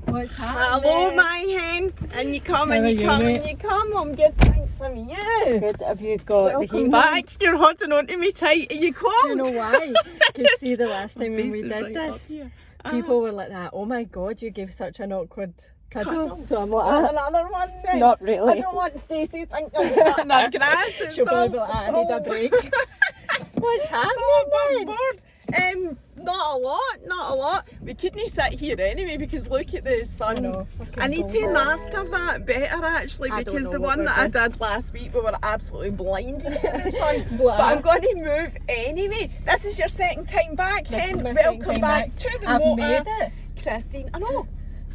What's happening? Hello, my hen. And you come and you come and you come. I'm good, thanks from you. Good, have you got the Welcome heat back. You're holding on to me tight. Are you cold? on? Do you know why? Because see, the last time when we did Right this, up here. people were like that, oh my god, you gave such an awkward cuddle. So I'm Want like, another one then? not really. I don't want Stacey thinking I'm cutting her grass. It's She'll probably all- be like, I need a break. What's It's all happening above then? board. Not a lot. We couldn't sit here anyway because look at the sun. I know, fucking I need to gold. master that better actually, I don't because know the what one we're that I doing. did last week we were absolutely blinded in the sun. Blah. But I'm going to move anyway. This is your second time back, This is Hen. my second Welcome time back back. to the I've motor. made it. Kristeen, I know.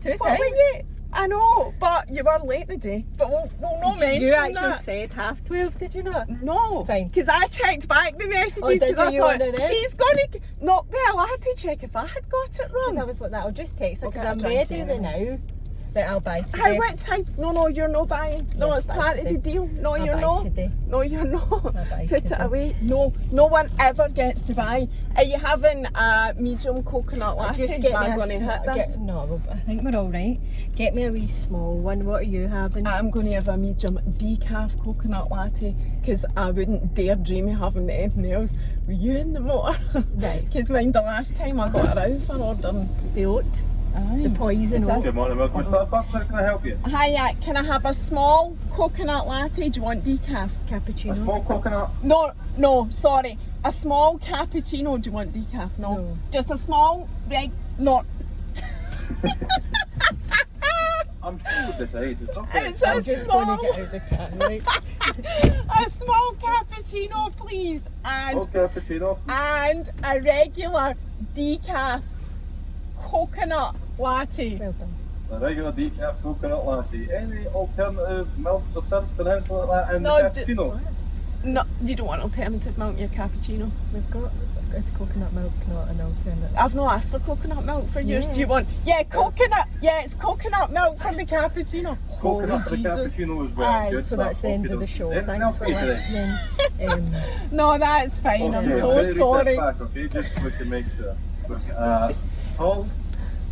Two But times. were you? I know, but you were late the day. But we'll not mention You actually that. said 12:30, did you not? No, Fine. because I checked back the messages Oh, did because I you? You thought wanted it? she's going to. Not well. I had to check if I had got it Because I wrong. was like that, I'll just text her I'll because get a I'm drink ready anyway. now that I'll buy today. How what time? No, you're not buying. No, Yes, it's that's part of the today. deal. No, I'll you're buy not. today. No, you're not. I'll buy Put today. it away. No one ever gets to buy. Are you having a medium coconut latte? Just get me I'm a going to hit this. No, I think we're all right. Get me a wee small one. What are you having? I'm going to have a medium decaf coconut latte because I wouldn't dare dream of having anything else with you in the motor. Right. Because mind the last time I got her out for ordering. The oat, the poison Is oat. this- Good morning, welcome to Starbucks. How can I help you? Hiya, can I have a small coconut latte? Do you want decaf? A Cappuccino. small coconut. No, sorry. A small cappuccino. Do you want decaf? No. Just a small, not. I'm sure we'll decide. It's okay. It's I'm a just going small, to get out the can, right? a small cappuccino, please, and Okay, cappuccino. and a regular decaf coconut latte. Well done. A regular decaf coconut latte. Any alternative milks or syrups or anything like that in No, the cappuccino? No, you don't want alternative milk in your cappuccino. We've got it's coconut milk, not an alternative. I've not asked for coconut milk for yours. Yeah. Do you want? Yeah, coconut. Yeah, it's coconut milk for the cappuccino. Coconut for the Jesus. cappuccino as well. Aye, Good So stuff. that's the end Okay, of the then. show. Anything Thanks else for you today? listening. No, that's fine. I'm Okay, so very sorry. Back, okay, just so we can make sure. We've got a tall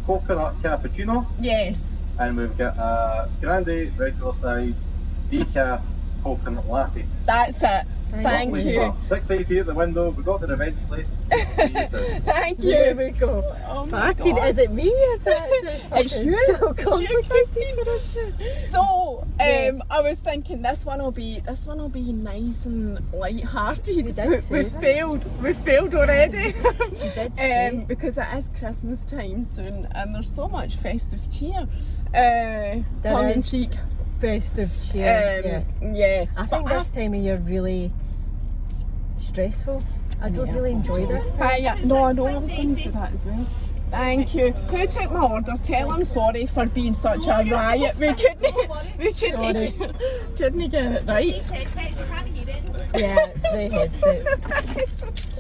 coconut cappuccino, Yes. and we've got a grande regular size decaf coconut latte. That's it. Thank Lovely. you. 680 at the window. We got there eventually. See you soon. Thank There you. we go. Oh my Fucking, God. is it me? Is it? It's fucking you. So It's you, complicated for us. So, Yes. I was thinking this one will be nice and light-hearted. You did we say that. We failed already. You did say. Because it is Christmas time soon, and there's so much festive cheer. There Tongue in is cheek. festive cheer. Yeah. Yeah. I think But this time of year really stressful. I don't really enjoy this time. yeah. No, I know. I was going to say that as well. Thank you. Who took my order? Tell him sorry for being such a riot. We couldn't get it right. Yeah, it's the headset.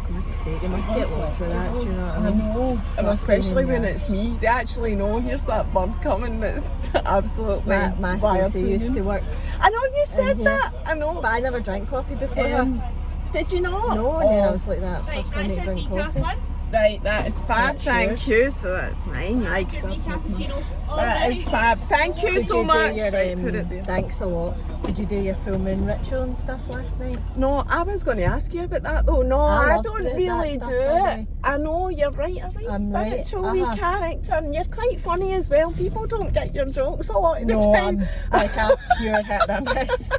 God's sake, you must get lots of that, do you know what I I mean? know, and especially when it's me. They actually know here's that bird coming that's absolutely My wired Stacey to used you. to work, I know you said in here. that. I know. but I never drank coffee before her. Did you not? No, and then I Oh, was like that, first time to drink coffee. right, that is fab. That's Thank yours. you. So that's mine. Right, 'cause that is fab. Thank you Did so you much. do your, Right, put it there. thanks a lot. Did you do your full moon ritual and stuff last night? No, I was going to ask you about that though. No, I I love don't that really stuff, do by the it. way. I know you're right. A right I'm right, spiritual wee character, and you're quite funny as well. People don't get your jokes a lot of the No, time. I'm like a pure hit and miss.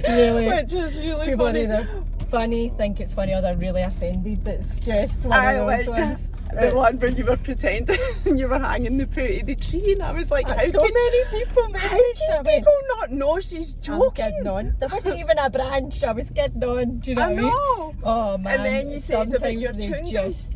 Really. Which is really People are funny. either funny, think it's funny, or they're really offended. It's just one I of like those ones. the one where you were pretending you were hanging the poo to the tree, and I was like, how So can, many people how messaged can me. people not know she's I'm joking? kidding on. There wasn't even a branch. I was kidding on. Do you know I what I mean? know. Oh man. And then you said about sometimes your they tune just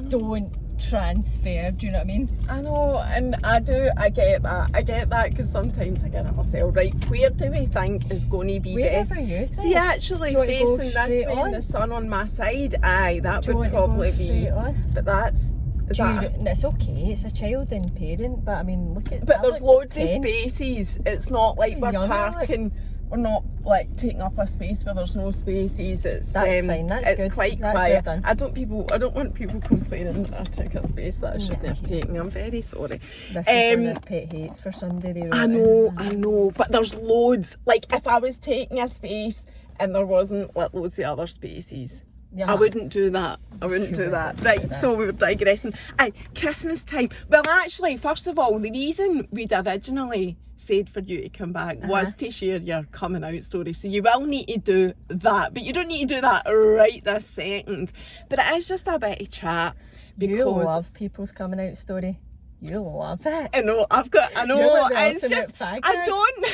don't transfer. Do you know what I mean? I know, and I do. I get that because sometimes I get it myself. Right, where do we think is going to be best? Wherever you think. See, actually Do you want to go facing this straight way on? and the sun on my side, aye, that Do you would want to go probably be. straight on? But that's. Is that It's okay. It's a child and parent, but I mean, look at. but I there's look loads of 10. spaces. It's not like we're Young, like- parking we're not like taking up a space where there's no spaces. It's That's fine, that's it's good. quite That's quiet. well done. I don't want people complaining that I took a space that I shouldn't have taken. I'm very sorry. This is one of pet hates for somebody. They I know, but there's loads. Like if I was taking a space and there wasn't like loads of other spaces, I wouldn't do that. Right, so we were digressing. Aye, Christmas time. Well, actually, first of all, the reason we'd originally said for you to come back was to share your coming out story. So you will need to do that, but you don't need to do that right this second. But it is just a bit of chat. You love people's coming out story. You love it. I know, You're like the it's ultimate just, fag I guy. don't...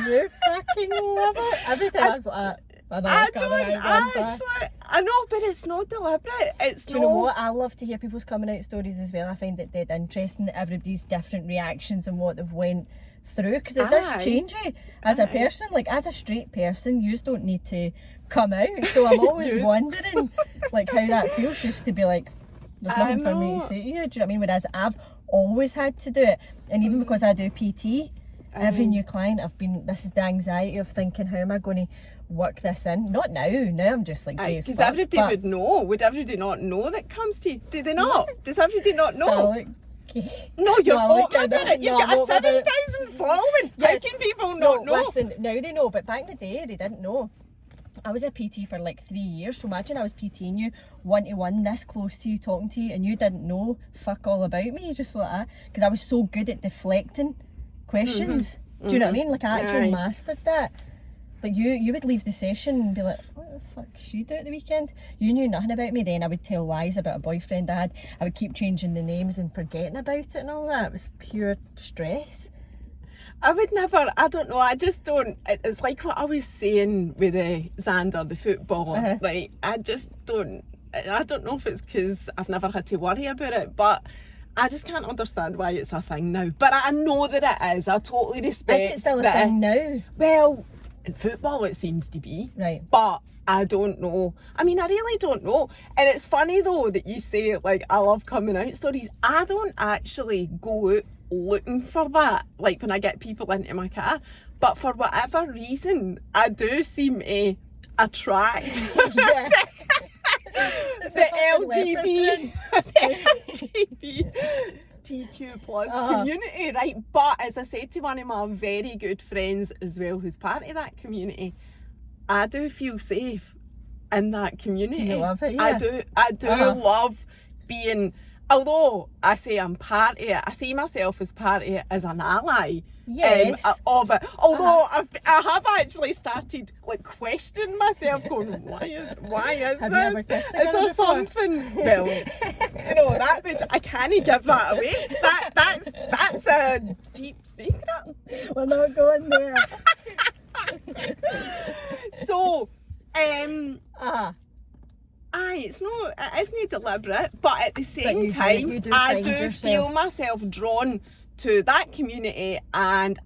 You fucking love it. Every time I was like, I know, but it's not deliberate. It's Do you know what? I love to hear people's coming out stories as well. I find it dead interesting that everybody's different reactions and what they've went through, because it does change you as a person. Like as a straight person, you don't need to come out. So I'm always wondering like how that feels, just to be like, there's nothing for me to say to you. Do you know what I mean? Whereas I've always had to do it, and even because I do PT, every new client this is the anxiety of thinking, how am I going to work this in? Not now I'm just like, because everybody would know. Would everybody not know that comes to you? Do they not? Does everybody not know? No, you're open about it. You've got a 7,000 following. Yes. How can people not know? Listen, now they know, but back in the day they didn't know. I was a PT for like 3 years, so imagine I was PTing you one-to-one, this close to you, talking to you, and you didn't know fuck all about me, just like that, because I was so good at deflecting questions. Do you know what I mean? Like I actually mastered that. Like you would leave the session and be like, what the fuck she do at the weekend? You knew nothing about me. Then I would tell lies about a boyfriend I had. I would keep changing the names and forgetting about it and all that. It was pure stress. I would never, I don't know, I just don't, it's like what I was saying with Xander, the footballer, right? I don't know if it's because I've never had to worry about it, but I just can't understand why it's a thing now. But I know that it is. I totally respect Is it still a thing now? Well, in football it seems to be. Right. But I don't know. I mean, I really don't know. And it's funny though that you say, like, I love coming out stories. I don't actually go out looking for that, like when I get people into my car. But for whatever reason, I do seem to attract the LGBTQ plus community, right? But as I said to one of my very good friends as well, who's part of that community, I do feel safe in that community. Do you love it? Yeah. I do love being, although I say I'm part of it, I see myself as part of it as an ally. Yes. Of it. Although I have actually started like questioning myself, going, why is Have this? you ever kissed a Is girl there before? something? Well, you know, I can't give that away. That's a deep secret. We're not going there. So, it isn't deliberate, but at the same time, I do feel myself drawn to that community, and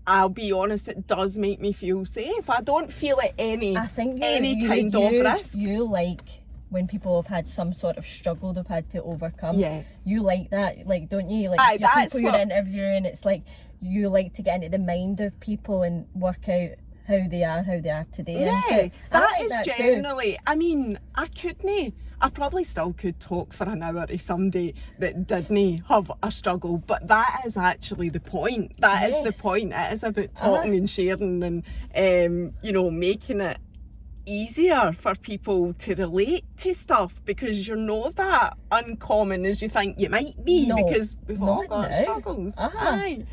I'll be honest, it does make me feel safe. I don't feel it any kind of risk. You like when people have had some sort of struggle they've had to overcome. Yeah. You like that, like, don't you? Like, your people you're interviewing, it's like you like to get into the mind of people and work out how they are today. Yeah, that is that generally, I mean, I probably still could talk for an hour to somebody that didn't have a struggle, but that is actually the point. That is the point. It is about talking and sharing and, you know, making it easier for people to relate to stuff, because you're not that uncommon as you think you might be, because we've all got struggles. Aye.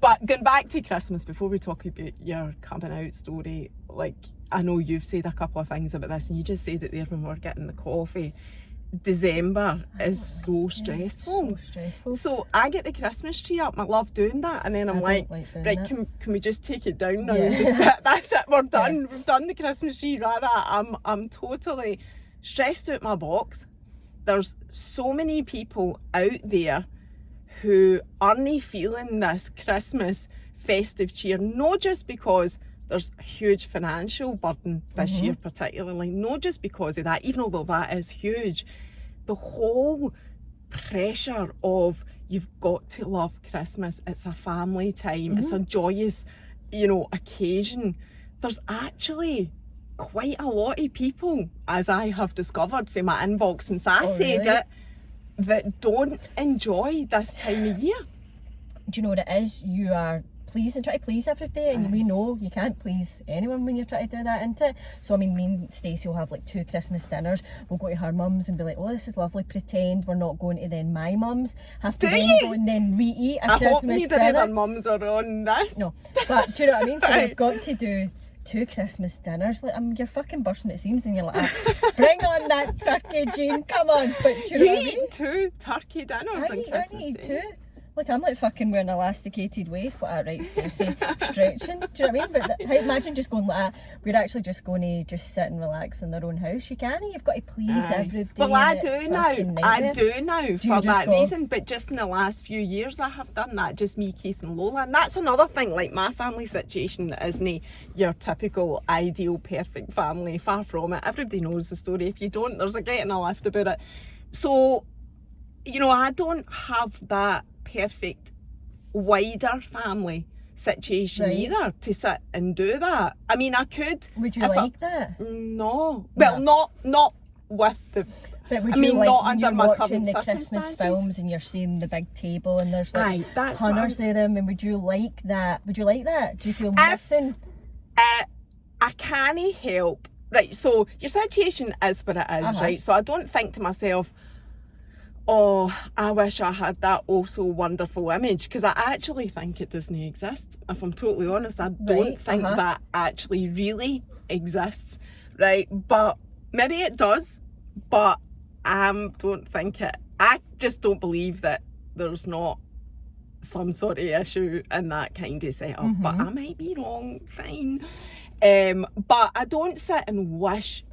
But going back to Christmas, before we talk about your coming out story, like, I know you've said a couple of things about this, and you just said it there when we were getting the coffee. December is so stressful. So I get the Christmas tree up, I love doing that, and then I'm like right, can we just take it down now? Just that's it, we're done. We've done the Christmas tree. I'm totally stressed out my box. There's so many people out there who aren't feeling this Christmas festive cheer, not just because there's a huge financial burden this year particularly, not just because of that, even although that is huge, the whole pressure of you've got to love Christmas, it's a family time, it's a joyous you know, occasion, there's actually quite a lot of people, as I have discovered from my inbox since I said really? it, that don't enjoy this time of year. Do you know what it is? You are pleasing, try to please everybody, and we know you can't please anyone when you're trying to do that, isn't it? So I mean, me and Stacey will have like 2 Christmas dinners. We'll go to her mum's and be like, oh, this is lovely, pretend we're not going to then my mum's, have to then go and then re-eat a I hope Christmas neither dinner. of their mums are on this. No, but do you know what I mean? So we've got to do 2 Christmas dinners. Like, you're fucking bursting at seams, and you're like, bring on that turkey, Jean, come on. But do you know what I mean? eat 2 turkey dinners on Christmas I eat Day. 2. Like, I'm like fucking wearing an elasticated waist, like, right, Stacey, stretching. Do you know what I mean? But imagine just going like that. We're actually just going to just sit and relax in their own house. You can't. You've got to please everybody. Well, I and do it's now. fucking I nightmare. do now Do you for just that go? reason. But just in the last few years, I have done that. Just me, Keith, and Lola. And that's another thing. Like, my family situation isn't your typical ideal, perfect family. Far from it. Everybody knows the story. If you don't, there's a getting a lift about it. So, you know, I don't have that perfect wider family situation either to sit and do that. I mean, I could. Would you if like that? No. Well, not with the. But would I mean, you like not when under you're my watching current the Christmas circumstances? films and you're seeing the big table and there's like Aye, that's what I hundreds was- of them, and would you like that? Would you like that? Do you feel missing? I can't help. Right, so your situation is what it is, right? So I don't think to myself, oh, I wish I had that oh so wonderful image, because I actually think it doesn't exist. If I'm totally honest, I don't think that actually really exists, right? But maybe it does, but I don't think it. I just don't believe that there's not some sort of issue in that kind of setup, but I might be wrong, fine. But I don't sit and wish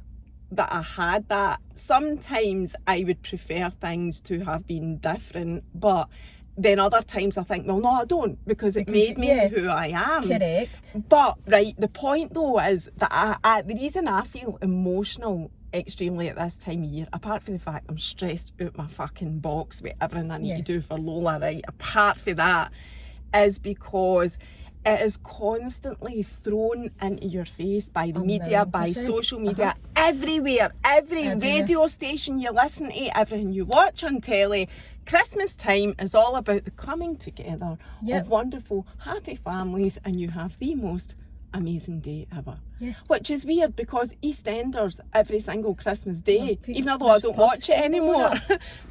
that I had that. Sometimes I would prefer things to have been different, but then other times I think, well, no, I don't, because it made me who I am. Correct. But, right, the point though is that the reason I feel emotional extremely at this time of year, apart from the fact I'm stressed out my fucking box with everything I need to do for Lola, right, apart from that, is because it is constantly thrown into your face by the media, by social media, everywhere, every radio station you listen to, everything you watch on telly. Christmas time is all about the coming together of wonderful, happy families, and you have the most amazing day ever. Which is weird, because EastEnders every single Christmas day, even though I don't watch it anymore,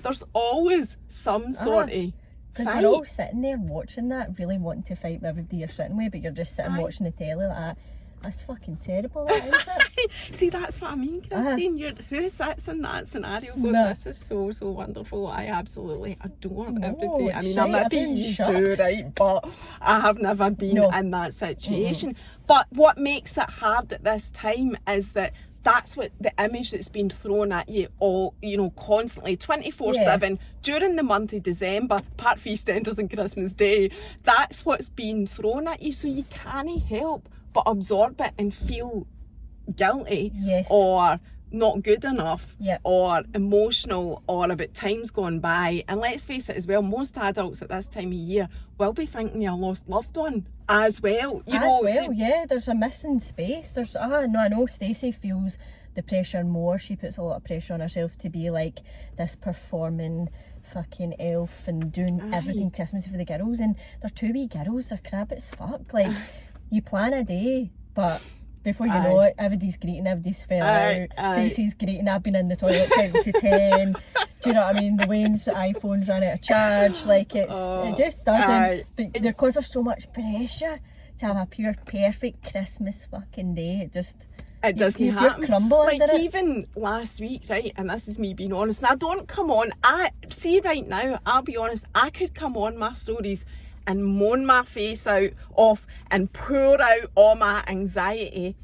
there's always some sort of because fight. we're all sitting there watching that, really wanting to fight with everybody you're sitting with, but you're just sitting watching the telly like that. That's fucking terrible, that, isn't it? See, that's what I mean, Kristeen. Who sits in that scenario going, this is so, so wonderful. I absolutely adore everybody. I mean, I might be used to, right, but I have never been in that situation. But what makes it hard at this time is that that's what the image that's been thrown at you all, you know, constantly, 24/7, during the month of December, apart from EastEnders and Christmas Day. That's what's been thrown at you, so you can't help but absorb it and feel guilty or not good enough or emotional or about times gone by. And let's face it as well, most adults at this time of year will be thinking of a lost loved one as well. There's a missing space. There's I know Stacey feels the pressure more. She puts a lot of pressure on herself to be like this performing fucking elf and doing everything Christmas for the girls, and they're 2 wee girls, they're crap as fuck. Like, you plan a day, but before you know it, everybody's greeting, everybody's fell out. Stacey's greeting, I've been in the toilet counting to 10. Do you know what I mean? The Wayne's iPhone's ran out of charge. Like, it just doesn't. But because there's so much pressure to have a pure, perfect Christmas fucking day, it doesn't happen. Crumble like, under even last week, right, and this is me being honest, and I don't come on, see right now, I'll be honest, I could come on my stories and moan my face off and pour out all my anxiety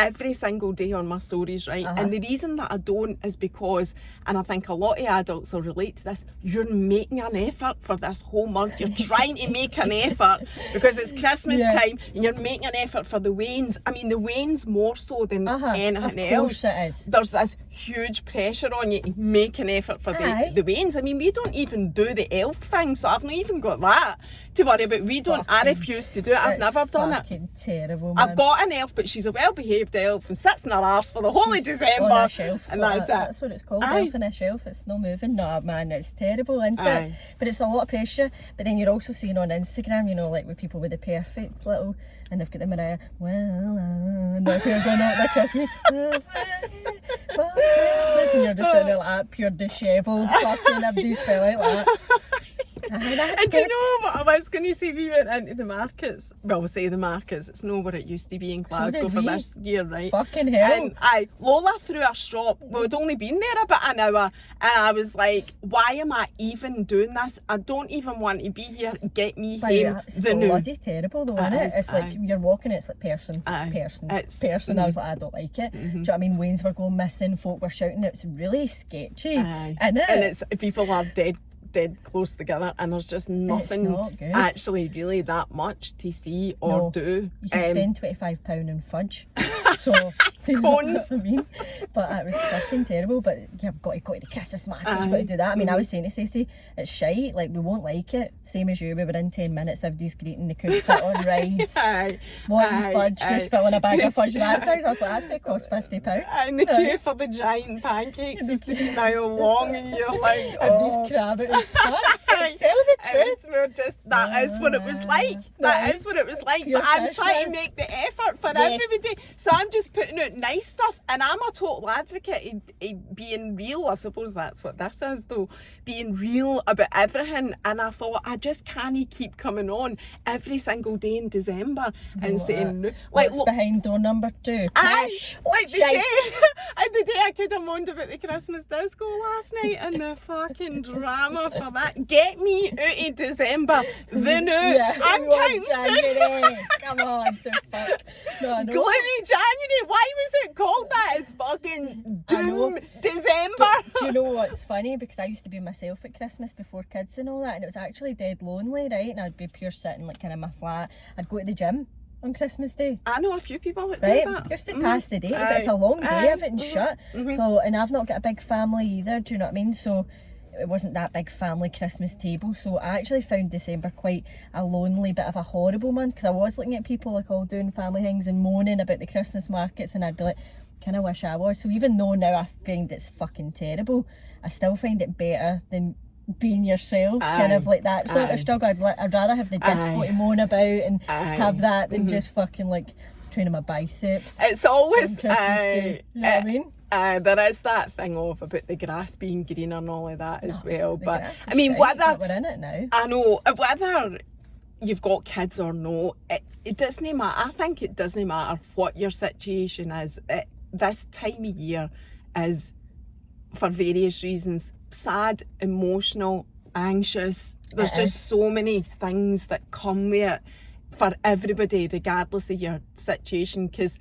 every single day on my stories, right? And the reason that I don't is because, and I think a lot of adults will relate to this, you're making an effort for this whole month. You're trying to make an effort because it's Christmas time, and you're making an effort for the wains. I mean, the wains more so than anything else. Of course it is. There's this huge pressure on you to make an effort for the wains. I mean, we don't even do the elf thing, so I've not even got that to worry about. I refuse to do it. I've never done it. Fucking terrible, man. I've got an elf, but she's a well-behaved elf and sits in her arse for the whole of December. On a shelf, and that's it. That's what it's called, elf on a shelf. It's no moving. No, man, it's terrible, isn't it? But it's a lot of pressure. But then you're also seeing on Instagram, you know, like with people with the perfect little, and they've got the Mariah, and they're going out their Christmas, and you're just sitting there like that, pure dishevelled, fucking everybody's fell out like that. And do you know what I was going to say? We went into the markets. Well, we'll say the markets. It's not where it used to be in Glasgow for this year, right? Fucking hell. And Lola threw a shop. Well, we'd only been there about an hour. And I was like, why am I even doing this? I don't even want to be here. Get me home. It's bloody terrible though, isn't it? It's like you're walking, it's like person. I was like, I don't like it. Do you know what I mean? Wains were going missing, folk were shouting. It's really sketchy. And it's people are dead close together, and there's just nothing actually really that much to see or do. You can spend £25 in fudge. So you know what I mean? But it was fucking terrible. But you've got to go to the Christmas market, you've got to do that. I mean, I was saying to Stacey, it's shite, like we won't like it. Same as you, we were in 10 minutes, everybody's greeting, they couldn't fit on rides. Wanting fudge, just filling a bag of fudge that size. I was like, that's going to cost £50. And the queue for the giant pancakes is 3 mile long, and you're like, and these crabbits. Tell the truth. That is what it was like. That is what it was like. But I'm trying to make the effort for everybody. So I'm just putting out nice stuff, and I'm a total advocate of being real. I suppose that's what this is, though. Being real about everything. And I thought, I just can't keep coming on every single day in December and saying, what's behind door number 2? Cash. Like the day I could have moaned about the Christmas disco last night and the fucking drama for that. Get me out of December. I'm counting down. Come on, to fuck. No, Gloomy January. Why was it called that? It's fucking doom December. Do you know what's funny? Because I used to be myself at Christmas before kids and all that, and it was actually dead lonely, right? And I'd be pure sitting like kind of my flat. I'd go to the gym on Christmas Day. I know a few people that do that. Just to pass the day. It's a long day, everything's shut. So, and I've not got a big family either, do you know what I mean? So it wasn't that big family Christmas table, so I actually found December quite a lonely, bit of a horrible month, because I was looking at people like all doing family things and moaning about the Christmas markets, and I'd be like, kind of wish I was. So even though now I find it's fucking terrible, I still find it better than being yourself, kind of like that sort of struggle. I'd rather have the disco to moan about and have that than just fucking like training my biceps. It's always Christmas Day. You know what I mean? There is that thing about the grass being greener and all of that as well. But I mean, whether we're in it now, I know whether you've got kids or no, it doesn't matter. I think it doesn't matter what your situation is. This time of year is, for various reasons, sad, emotional, anxious. There's just so many things that come with it for everybody, regardless of your situation. Because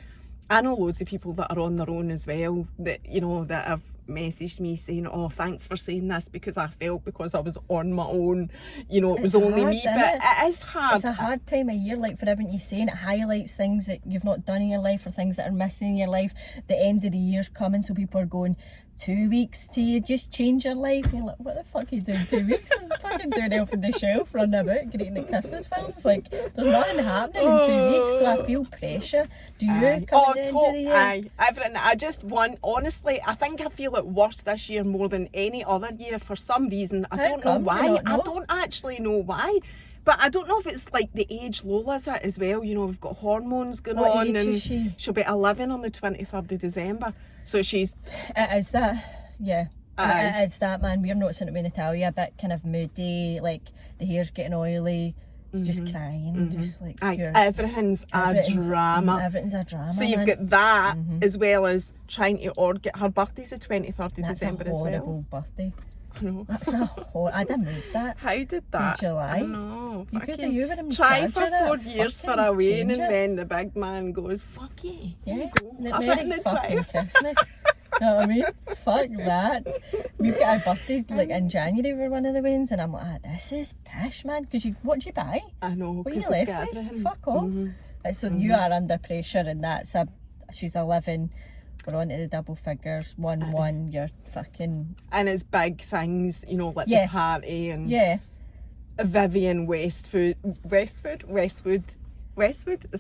I know loads of people that are on their own as well, that, you know, that have messaged me saying, oh, thanks for saying this, because I felt because I was on my own, you know, it was only me. But it is hard. It's a hard time of year, like for everything you say, and it highlights things that you've not done in your life or things that are missing in your life. The end of the year's coming, so people are going, 2 weeks to you just change your life. And you're like, what the fuck are you doing 2 weeks? I'm fucking doing Elf on the Shelf, running about, greeting at Christmas films. Like, there's nothing happening in 2 weeks, so I feel pressure. Do you come at the end of the year? Everything. I just want, honestly, I think I feel it worse this year more than any other year for some reason. I don't know why. I don't actually know why. But I don't know if it's like the age Lola's at as well. You know, we've got hormones going on. What age and is she? She'll be 11 on the 23rd of December. So she's... It is that, yeah. It is that, man. We're noticing it with Natalia, a bit kind of moody, like the hair's getting oily, just crying, just like pure... Everything's a drama. Everything's a drama, So you've got that, as well as trying to get her birthday's the 23rd of December as well. That's a horrible birthday. No. That's a whole... I'd have moved that. How did that? July. I know. You could have, you were in Try charge for of that. 4 years for Fucking a wedding, change and it. then the big man goes, fuck you. Yeah, Go. Have it in Merry the fucking Twitter. Christmas. You know what I mean? Fuck that. We've got our birthday like in January for one of the weddings, and I'm like, this is pish, man. Because what did you buy? I know. What you 'cause left they've got with? everything. Fuck off. So you are under pressure, and she's 11. We're on to the double figures. 1-1. You're fucking... And it's big things, you know, like Yeah. the party and Yeah. Vivian Westwood, is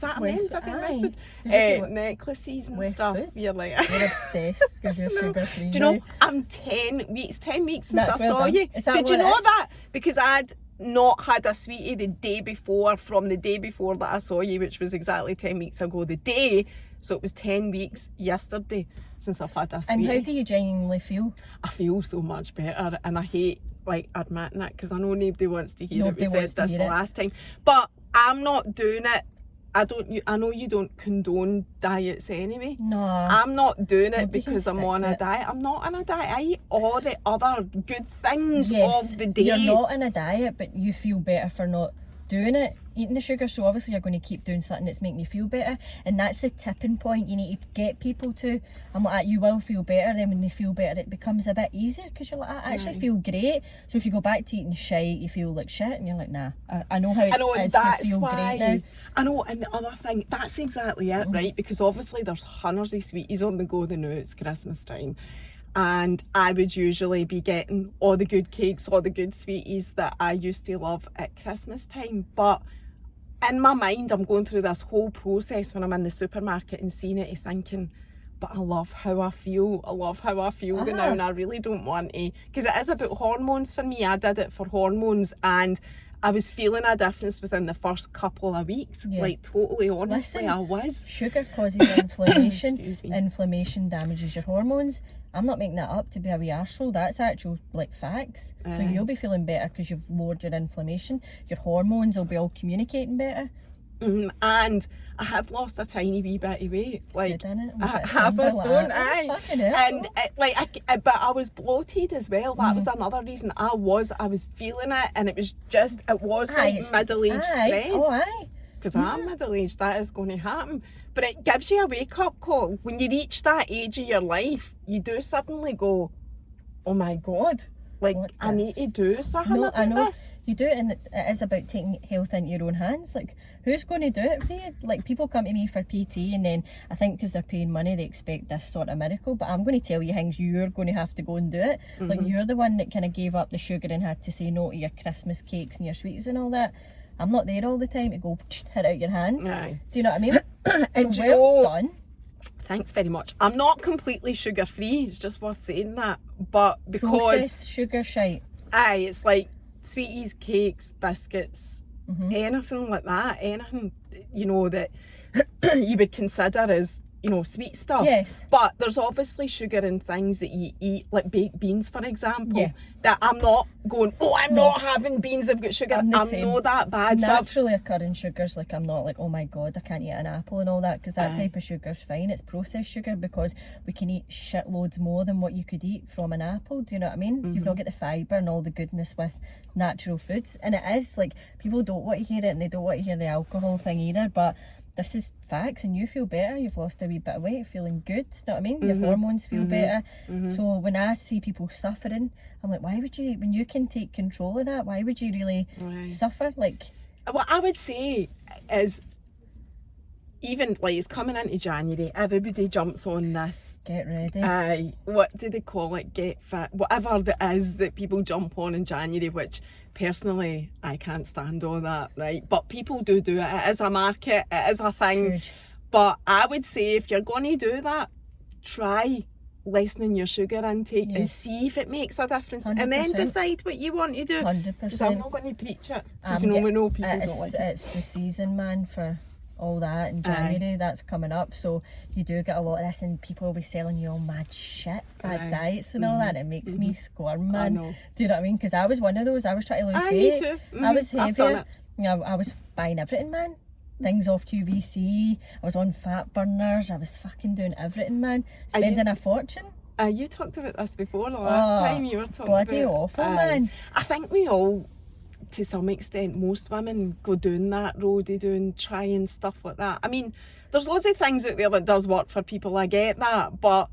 that her name? Westwood, Vivian aye. Westwood? Did you say Necklaces and Westwood? stuff. You're like, You're obsessed because you're sugar free. do you know, I'm 10 weeks since That's I well saw done. you. Is that Did what you it know is? that? Because I'd not had a sweetie the day before, from the day before that I saw you, which was exactly 10 weeks ago the day. So it was 10 weeks yesterday since I've had a sweetie. And how do you genuinely feel? I feel so much better, and I hate like admitting it because I know nobody wants to hear Nobody it. We wants said to this hear it. last time, but I'm not doing it. I know you don't condone diets anyway. No. I'm not doing it Nobody can because I'm stick on to a it. diet. I'm not on a diet. I eat all the other good things Yes, of the day. you're not in a diet, but you feel better for not doing it, eating the sugar. So obviously you're going to keep doing something that's making you feel better, and that's the tipping point. You need to get people to, I'm like, you will feel better. Then when they feel better, it becomes a bit easier because you're like, I actually feel great. So if you go back to eating shite, you feel like shit, and you're like, nah, I know how it I know, is that's to feel why. great now. I know, and the other thing, that's exactly it, right? Because obviously there's hundreds of sweeties on the go now, it's Christmas time. And I would usually be getting all the good cakes, all the good sweeties that I used to love at Christmas time. But in my mind, I'm going through this whole process when I'm in the supermarket and seeing it, thinking, but I love how I feel. I love how I feel now, and I really don't want to, because it is about hormones for me. I did it for hormones, and I was feeling a difference within the first couple of weeks. Yeah. Like, totally, honestly, Listen, I was. Sugar causes inflammation. Excuse me. Inflammation damages your hormones. I'm not making that up to be a wee arsehole. That's actual like facts. So you'll be feeling better because you've lowered your inflammation. Your hormones will be all communicating better. And I have lost a tiny wee bit of weight, like good, innit? A I bit of have a timber, stone, like, aye. fucking hell. And but I was bloated as well. That was another reason. I was feeling it, and it was like it's- middle-aged aye. spread. Oh, aye. Because I'm middle-aged, that is going to happen. But it gives you a wake-up call. When you reach that age of your life, you do suddenly go, oh my God, like, What I the- need to do something No, about I know. this. You do it, and it is about taking health into your own hands. Like, who's going to do it for you? Like, people come to me for PT, and then I think because they're paying money, they expect this sort of miracle. But I'm going to tell you things you're going to have to go and do it. Like, you're the one that kind of gave up the sugar and had to say no to your Christmas cakes and your sweets and all that. I'm not there all the time to go hit out your hand. Aye. Do you know what I mean? And So you know- well done. Thanks very much. I'm not completely sugar-free, it's just worth saying that. But because Processed sugar shite. aye, it's like sweeties, cakes, biscuits, Mm-hmm. anything like that, anything, you know, that you would consider as, you know, sweet stuff. Yes. But there's obviously sugar in things that you eat, like baked beans, for example, Yeah. that I'm not going, oh, I'm not having beans, they've got sugar. I'm the I'm same. not that bad. So I've- Naturally occurring sugars, like I'm not like, oh my God, I can't eat an apple and all that, because that type of sugar's fine. It's processed sugar because we can eat shitloads more than what you could eat from an apple. Do you know what I mean? You've not got the fibre and all the goodness with natural foods. And it is like, people don't want to hear it, and they don't want to hear the alcohol thing either, but this is facts, and you feel better. You've lost a wee bit of weight, feeling good. You know what I mean? Your hormones feel better. So when I see people suffering, I'm like, why would you, when you can take control of that, why would you really suffer? Like, what I would say is, even like it's coming into January, everybody jumps on this. get ready. What do they call it? Get fit, whatever it is that people jump on in January, which personally I can't stand all that, right? But people do it. It is a market, it is a thing. Huge. But I would say if you're going to do that, try lessening your sugar intake and Yes. see if it makes a difference, and then 100%. decide what you want to do. 100%. Because I'm not going to preach it, because I'm we know people it's, don't like it. it's the season, man, for all that in January. That's coming up, so you do get a lot of this, and people will be selling you all mad shit, bad diets and all that, and it makes me squirm, man. know. Do you know what I mean? Because I was one of those. I was trying to lose Me weight. too. I was I've done heavier. it. You know, I was buying everything, man. Things off QVC. I was on fat burners. I was fucking doing everything, man. Spending a fortune. You talked about this before the last time you were talking bloody about. awful, man. I think we all, to some extent, most women go down that road of doing trying stuff like that. I mean, there's loads of things out there that does work for people, I get that, but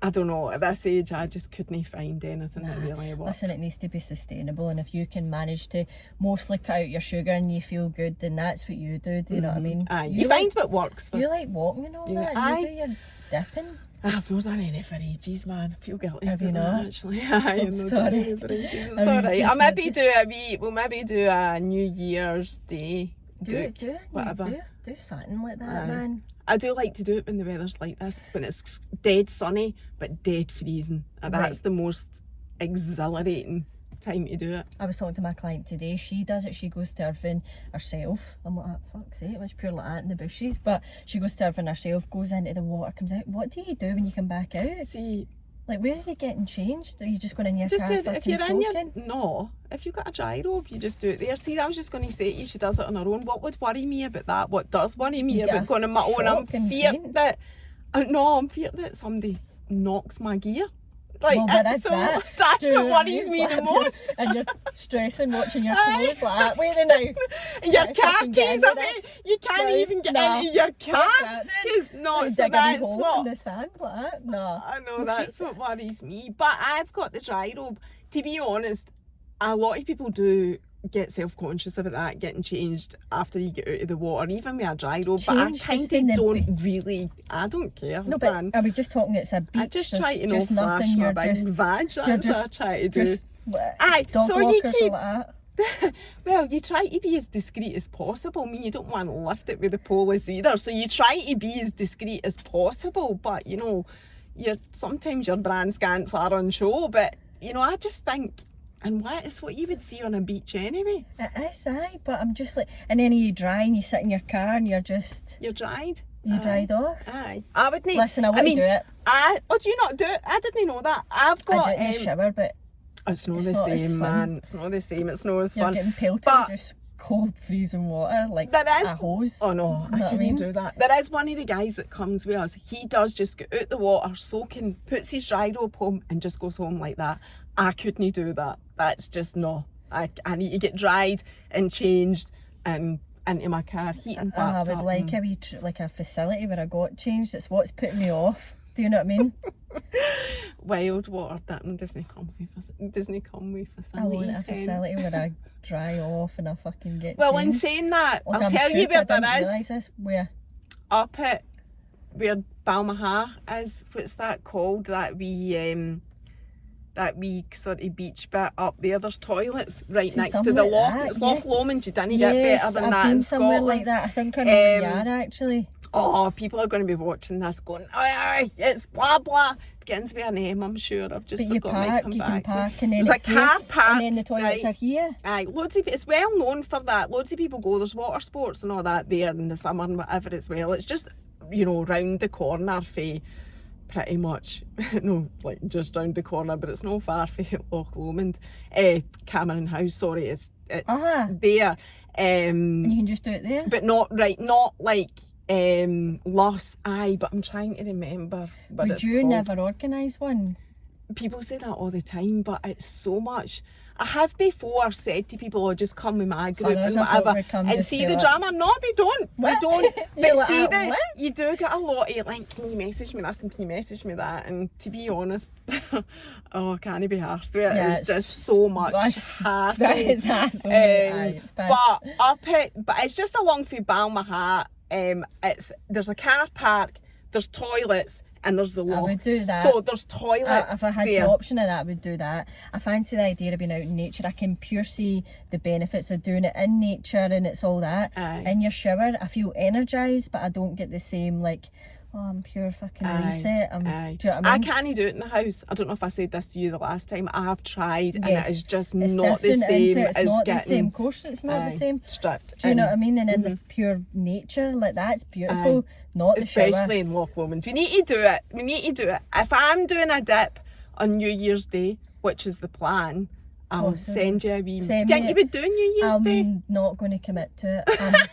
I don't know, at this age I just couldn't find anything that really worked. Listen, it needs to be sustainable, and if you can manage to mostly cut out your sugar and you feel good, then that's what you do you know what I mean? Aye, you find what works for you. Like walking and all that, and you do your dipping. I've not done any for ages, man. I feel guilty. Have you not? Actually, I've not Sorry. done any for ages. It's alright. I'll maybe do a New Year's Day. Do something like that, man. I do like to do it when the weather's like this, when it's dead sunny but dead freezing. And that's the most exhilarating time to do it. I was talking to my client today. She does it. She goes surfing herself. I'm like, fuck's sake, it's pure like that in the bushes. But she goes surfing herself, goes into the water, comes out. What do you do when you come back out? See, like, where are you getting changed? Are you just going in your car if you're soaking? if you've got a dry robe, you just do it there. See, I was just going to say to you, she does it on her own. What would worry me about that? What does worry me about going on my own? I'm feared that somebody knocks my gear. Like, well, that's that's what worries me the most. And you're stressing watching your clothes like that. Wait a minute. Your car keys, you can't even get into your car. It's not, so that's what. In the sand like that. No. I know, that's what worries me. But I've got the dry robe. To be honest, a lot of people do get self-conscious about that, getting changed after you get out of the water, even with a dry robe. But I kind of don't really, I don't care. No, but are we just talking it's a beach? I just try to not flash my big vag, that's what I try to do. Aye, so you keep, like that. Well, you try to be as discreet as possible. I mean, you don't want to lift it with the polis either, so you try to be as discreet as possible, but you know, sometimes your brand scants are on show, but you know, I just think, and it's what you would see on a beach anyway. It is, aye, but I'm just like, and then you dry and you sit in your car and you're dried. You dried off? Aye. I would need. Listen, I wouldn't do it. Do you not do it? I didn't know that. I've got. I do it in the shower, but it's not the same, man. It's not the same. It's not as fun. You're getting pelted with just cold freezing water, like a hose. Oh no, I couldn't do that. There is one of the guys that comes with us. He does just get out the water, soaking, puts his dry robe home and just goes home like that. I couldn't do that. That's just no. I need to get dried and changed and into my car, heating back up. I would like a wee like a facility where I got changed. It's what's putting me off. Do you know what I mean? Wild water, that doesn't come with facilities. I want a facility where I dry off and I fucking get well, changed. In saying that, like, I'll tell you where there is. Realise this. Where? Up at where Balmaha is. What's that called? That wee sort of beach bit up there. There's toilets right next to the loch. It's Loch Lomond. You didn't get better than that in Scotland. Like that. I think I know where you are actually. Oh, people are going to be watching this going, it's blah blah. Begins with an M, I'm sure. I've just forgotten to come back. You can park and then there's a car park. And then the toilets are here. Aye, it's well known for that. Loads of people go. There's water sports and all that there in the summer and whatever as well. It's just, round the corner for pretty much, no, like just round the corner, but it's no far from Loch Lomond. Cameron House, sorry, it's there. And you can just do it there? But not like Luss, but I'm trying to remember what Would it's you called. never organise one? People say that all the time, but it's so much. I have before said to people, just come with my group and whatever, and see the drama. No, they don't. They don't. But like, see that you do get a lot of like, can you message me this and can you message me that? And to be honest, I can't be arsed with it. Yeah, it's just so much hassle. That is hassle. But it's just along through Balmaha. There's a car park, there's toilets, and there's the loch. I would do that. So there's toilets if I had the option of that, I would do that. I fancy the idea of being out in nature. I can pure see the benefits of doing it in nature and it's all that. In your shower, I feel energised, but I don't get the same like, I'm pure fucking reset. Do you know what I mean? I can't do it in the house. I don't know if I said this to you the last time. I have tried and it is just it's not the same it's as not getting... the same course. It's not the same. Stripped. Do you know what I mean? And in the pure nature, like that's beautiful. Not the especially shower. in Loch Lomond. We need to do it. If I'm doing a dip on New Year's Day, which is the plan, I'll send you a wee... Didn't you be doing New Year's Day? I'm not going to commit to it.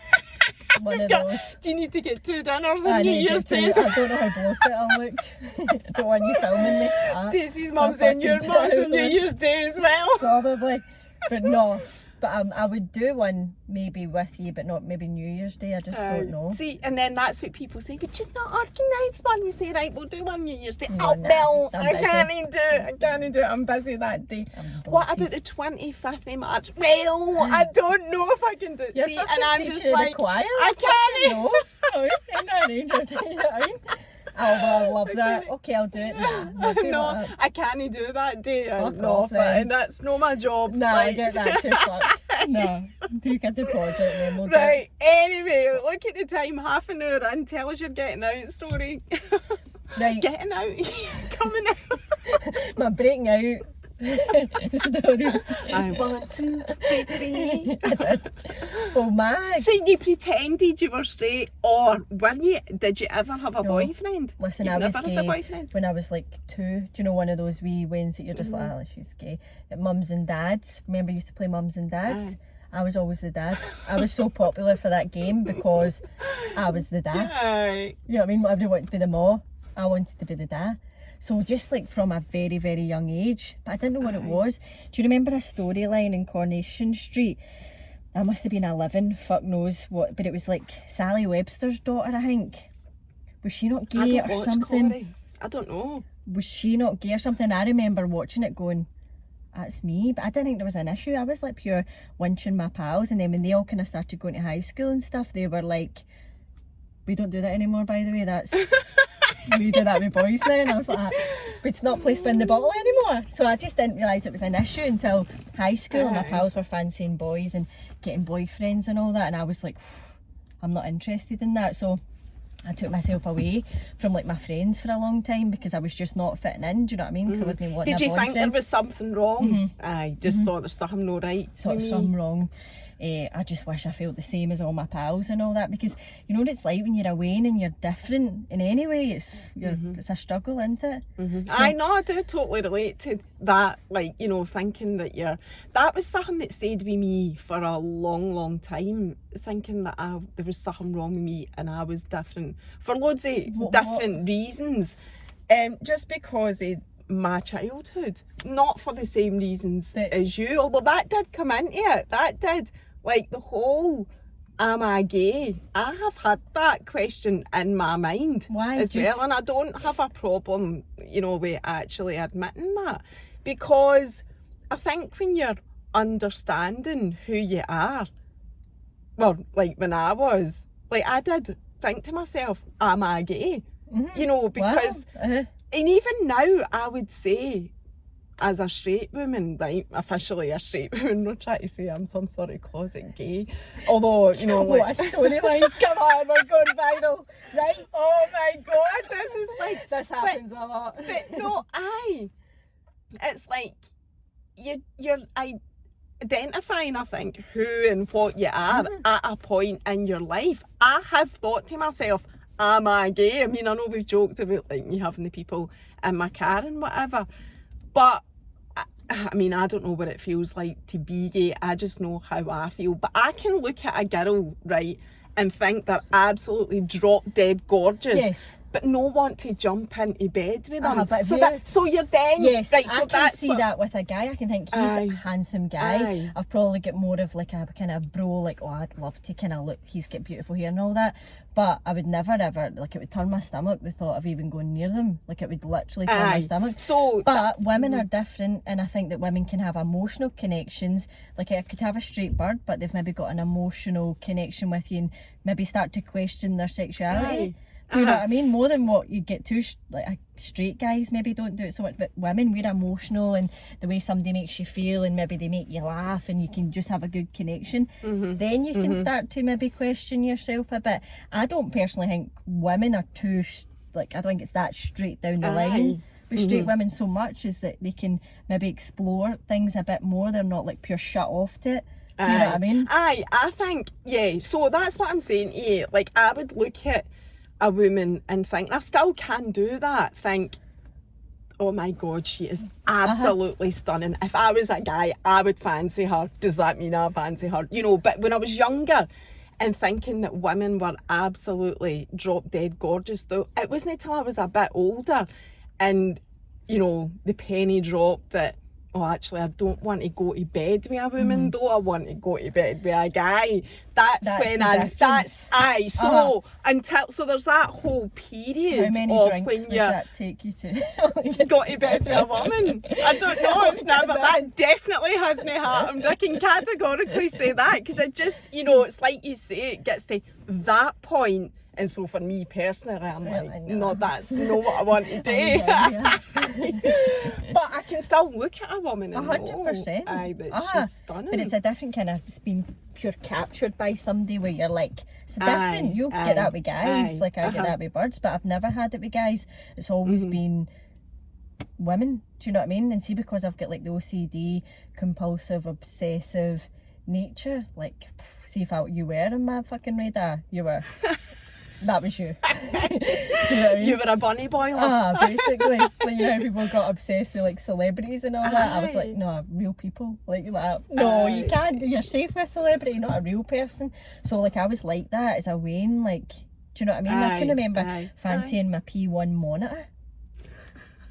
one of those. Do you need to get 2 dinners I on New need to Year's get Day? to- I don't know how bloated I'll look. Don't want you filming me. Stacey's mum's I and your fucking mum's do. on New Year's Day as well. Probably, but no. But I would do one maybe with you, but not maybe New Year's Day. I just don't know. See, and then that's what people say, but you're not organised one. We say, right, we'll do one New Year's Day. No, Oh, nah, no, I'm I busy. can't do it. I can't do it. I'm busy that day. What about the 25th of March? Well, I don't know if I can do it. You're See, fucking and I'm preaching just to the like, choir. I can't. No, I'm not arranged to do it. Oh, well, I love that. Okay, I'll do it. Nah, No, I can't do that day. Fuck No, off then. and that's not my job. Nah, right? I get that too. Fuck. No, do get the deposit and then we'll do it. Right, anyway, look at the time, half an hour in, tell us your getting out story. Right, Getting out, coming out. my breaking out story. I want to be free. I did. Oh my. So you pretended you were straight, or were you? Did you ever have a boyfriend? Listen, You've I was never gay had a boyfriend? when I was like 2. Do you know one of those wee wins that you're just like, oh, she's gay? At mums and dads. Remember, I used to play mums and dads? I was always the dad. I was so popular for that game because I was the dad. Aye. You know what I mean? Everybody wanted to be the ma. I wanted to be the dad. So just like from a very, very young age. But I didn't know what it was. Do you remember a storyline in Coronation Street? I must have been 11, fuck knows what. But it was like Sally Webster's daughter, I think. Was she not I gay don't or watch something? Corrie. I don't know. Was she not gay or something? I remember watching it going, that's me. But I didn't think there was an issue. I was like pure winching my pals. And then when they all kind of started going to high school and stuff, they were like, we don't do that anymore, by the way. That's... we do that with boys now. And I was like, but it's not placed in the bottle anymore. So I just didn't realise it was an issue until high school. And my pals were fancying boys and getting boyfriends and all that. And I was like, I'm not interested in that. So I took myself away from like my friends for a long time because I was just not fitting in. Do you know what I mean? Because I wasn't wanting Did a you boyfriend. think there was something wrong? I just thought there's something no right. Sort of with me. something wrong. I just wish I felt the same as all my pals and all that, because you know what it's like when you're away and you're different in any way. It's a struggle, isn't it? So, I know, I do totally relate to that, like, you know, thinking that that was something that stayed with me for a long, long time, thinking that there was something wrong with me and I was different for loads of different reasons, just because of my childhood, not for the same reasons as you, although that did come into it, that did, like the whole am I gay? I have had that question in my mind as well, and I don't have a problem, you know, with actually admitting that, because I think when you're understanding who you are, well, like when I was, like I did think to myself, am I gay? You know, because, and even now I would say, as a straight woman, right, officially a straight woman, not trying to say I'm some sort of closet gay, although, you know, like... What a storyline, come on, we're going viral, right? Oh my God, this is like... This happens a lot. But no, it's like, you're identifying, I think, who and what you are at a point in your life. I have thought to myself, am I gay? I mean, I know we've joked about like you having the people in my car and whatever, but I mean, I don't know what it feels like to be gay. I just know how I feel. But I can look at a girl, right, and think they're absolutely drop dead gorgeous. Yes. But no want to jump into bed with them. But So you're then... Yes, right, so I can see that with a guy. I can think he's a handsome guy. Aye. I've probably got more of like a kind of bro, like, oh, I'd love to kind of look, he's got beautiful hair and all that. But I would never ever, like, it would turn my stomach, the thought of even going near them. Like, it would literally turn my stomach. So but women are different, and I think that women can have emotional connections. Like, I could have a straight bird, but they've maybe got an emotional connection with you and maybe start to question their sexuality. Do you know what I mean? More than what you get to, like straight guys maybe don't do it so much, but women, we're emotional, and the way somebody makes you feel, and maybe they make you laugh, and you can just have a good connection. Then you can start to maybe question yourself a bit. I don't personally think women are too, like, I don't think it's that straight down the line with straight women so much, is that they can maybe explore things a bit more. They're not like pure shut off to it. Do you know what I mean? I think, so that's what I'm saying to you. Like, I would look at a woman and think, I still can do that, think, oh my God, she is absolutely stunning. If I was a guy, I would fancy her. Does that mean I fancy her? You know, but when I was younger, and thinking that women were absolutely drop dead gorgeous. Though it wasn't until I was a bit older and, you know, the penny dropped that, oh, actually, I don't want to go to bed with a woman, though I want to go to bed with a guy. That's when so there's that whole period. How many of drinks when would you that take you to? got to bed with a woman. I don't know, it's never, that definitely hasn't happened. I can categorically say that, because it just, you know, it's like you say, it gets to that point. And so for me personally, I'm like, no, that's not what I want to do. But I can still look at a woman and 100%. Aye, that she's stunning. But it's a different kind of, it's been pure captured by somebody where you're like, it's a different, you'll get that with guys, like I get that with birds, but I've never had it with guys. It's always been women, do you know what I mean? And see, because I've got like the OCD, compulsive, obsessive nature, like, see if you were in my fucking radar, you were. That was you. Do you know what I mean? You were a bunny boiler. Basically. Like, you know how people got obsessed with like celebrities and all that? I was like, no, real people like that. No, you can't. You're safe with a celebrity, not a real person. So like I was like that as a Wayne, like, do you know what I mean? I can remember fancying my P1 monitor.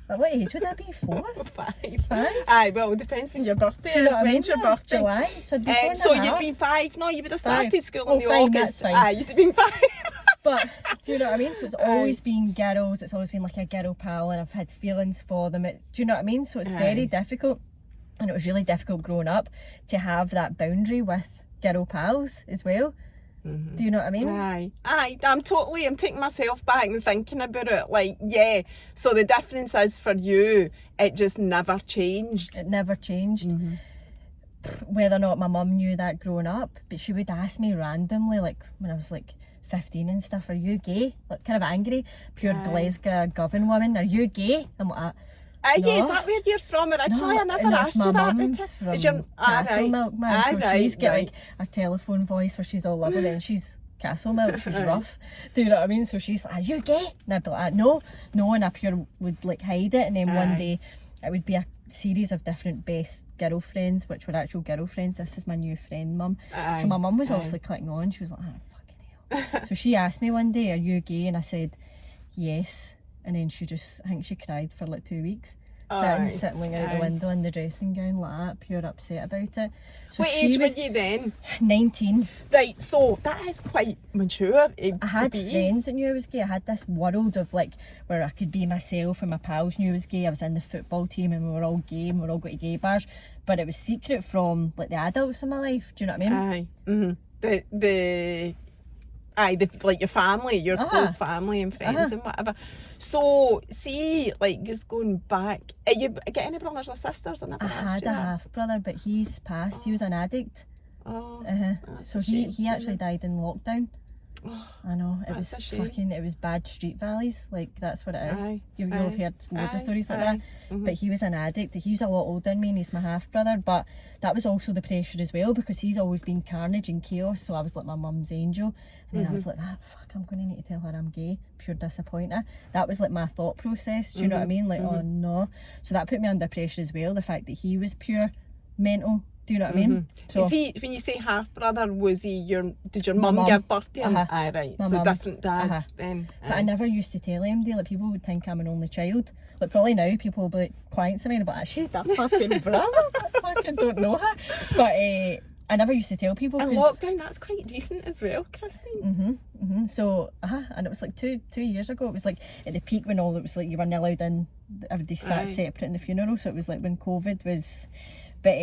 Like, what age would that be? 4? 5. 5? Aye, well, it depends when your birthday Do you know is. what I mean? When's your birthday? July. So, So you'd been 5? No, you would have started school in the fine, August. that's fine. Aye, you'd have been 5. But do you know what I mean? So it's always been girls, it's always been like a girl pal, and I've had feelings for them. Do you know what I mean? So it's very difficult, and it was really difficult growing up to have that boundary with girl pals as well. Do you know what I mean? Aye, I'm taking myself back and thinking about it, like, yeah, so the difference is for you, it just never changed. It never changed. Whether or not my mum knew that growing up, but she would ask me randomly, like when I was like 15 and stuff, are you gay? Like kind of angry, pure Glasgow Govan woman, are you gay? I'm like, no. Yeah, is that where you're from originally? No, I never and asked that's you my that. mum's from Castlemilk, man. So she's got like a telephone voice where she's all lovely, and she's Castlemilk, she's rough. Do you know what I mean? So she's like, are you gay? And I'd be like, no, and I pure would like hide it, and then one day it would be a series of different best girlfriends, which were actual girlfriends. This is my new friend, mum. So my mum was obviously clicking on. She was like, fucking hell. So she asked me one day, are you gay? And I said, yes. And then I think she cried for like 2 weeks. Sitting like out the window in the dressing gown like that, pure upset about it. So what age were you then? 19. Right, so that is quite mature. I had friends that knew I was gay. I had this world of like where I could be myself, and my pals knew I was gay. I was in the football team and we were all gay and we were all going to gay bars, but it was secret from like the adults in my life. Do you know what I mean? Like your family, your close family and friends and whatever. So, see, like just going back, you get any brothers or sisters? I had a half brother, but he's passed. He was an addict. So he actually died in lockdown. I know, it was fucking, it was bad street valleys, like that's what it is. You'll have heard loads of stories like that. But he was an addict. He's a lot older than me and he's my half brother, but that was also the pressure as well, because he's always been carnage and chaos, so I was like my mum's angel, and then I was like, fuck, I'm going to need to tell her I'm gay, pure disappointer. That was like my thought process, do you know what I mean? Like, oh no. So that put me under pressure as well, the fact that he was pure mental. Do you know what I mean? So is he, when you say half brother, was he did your mum give birth to him? Aye, right. My so mum. different dads then. But I never used to tell him, like people would think I'm an only child. Like probably now people will be like, clients of mine will be like, she's that fucking brother. I fucking don't know her. But I never used to tell people. And lockdown, that's quite recent as well, Kristeen. So, and it was like two years ago. It was like at the peak when all it was like you weren't allowed in. Everybody sat separate in the funeral. So it was like when COVID was, but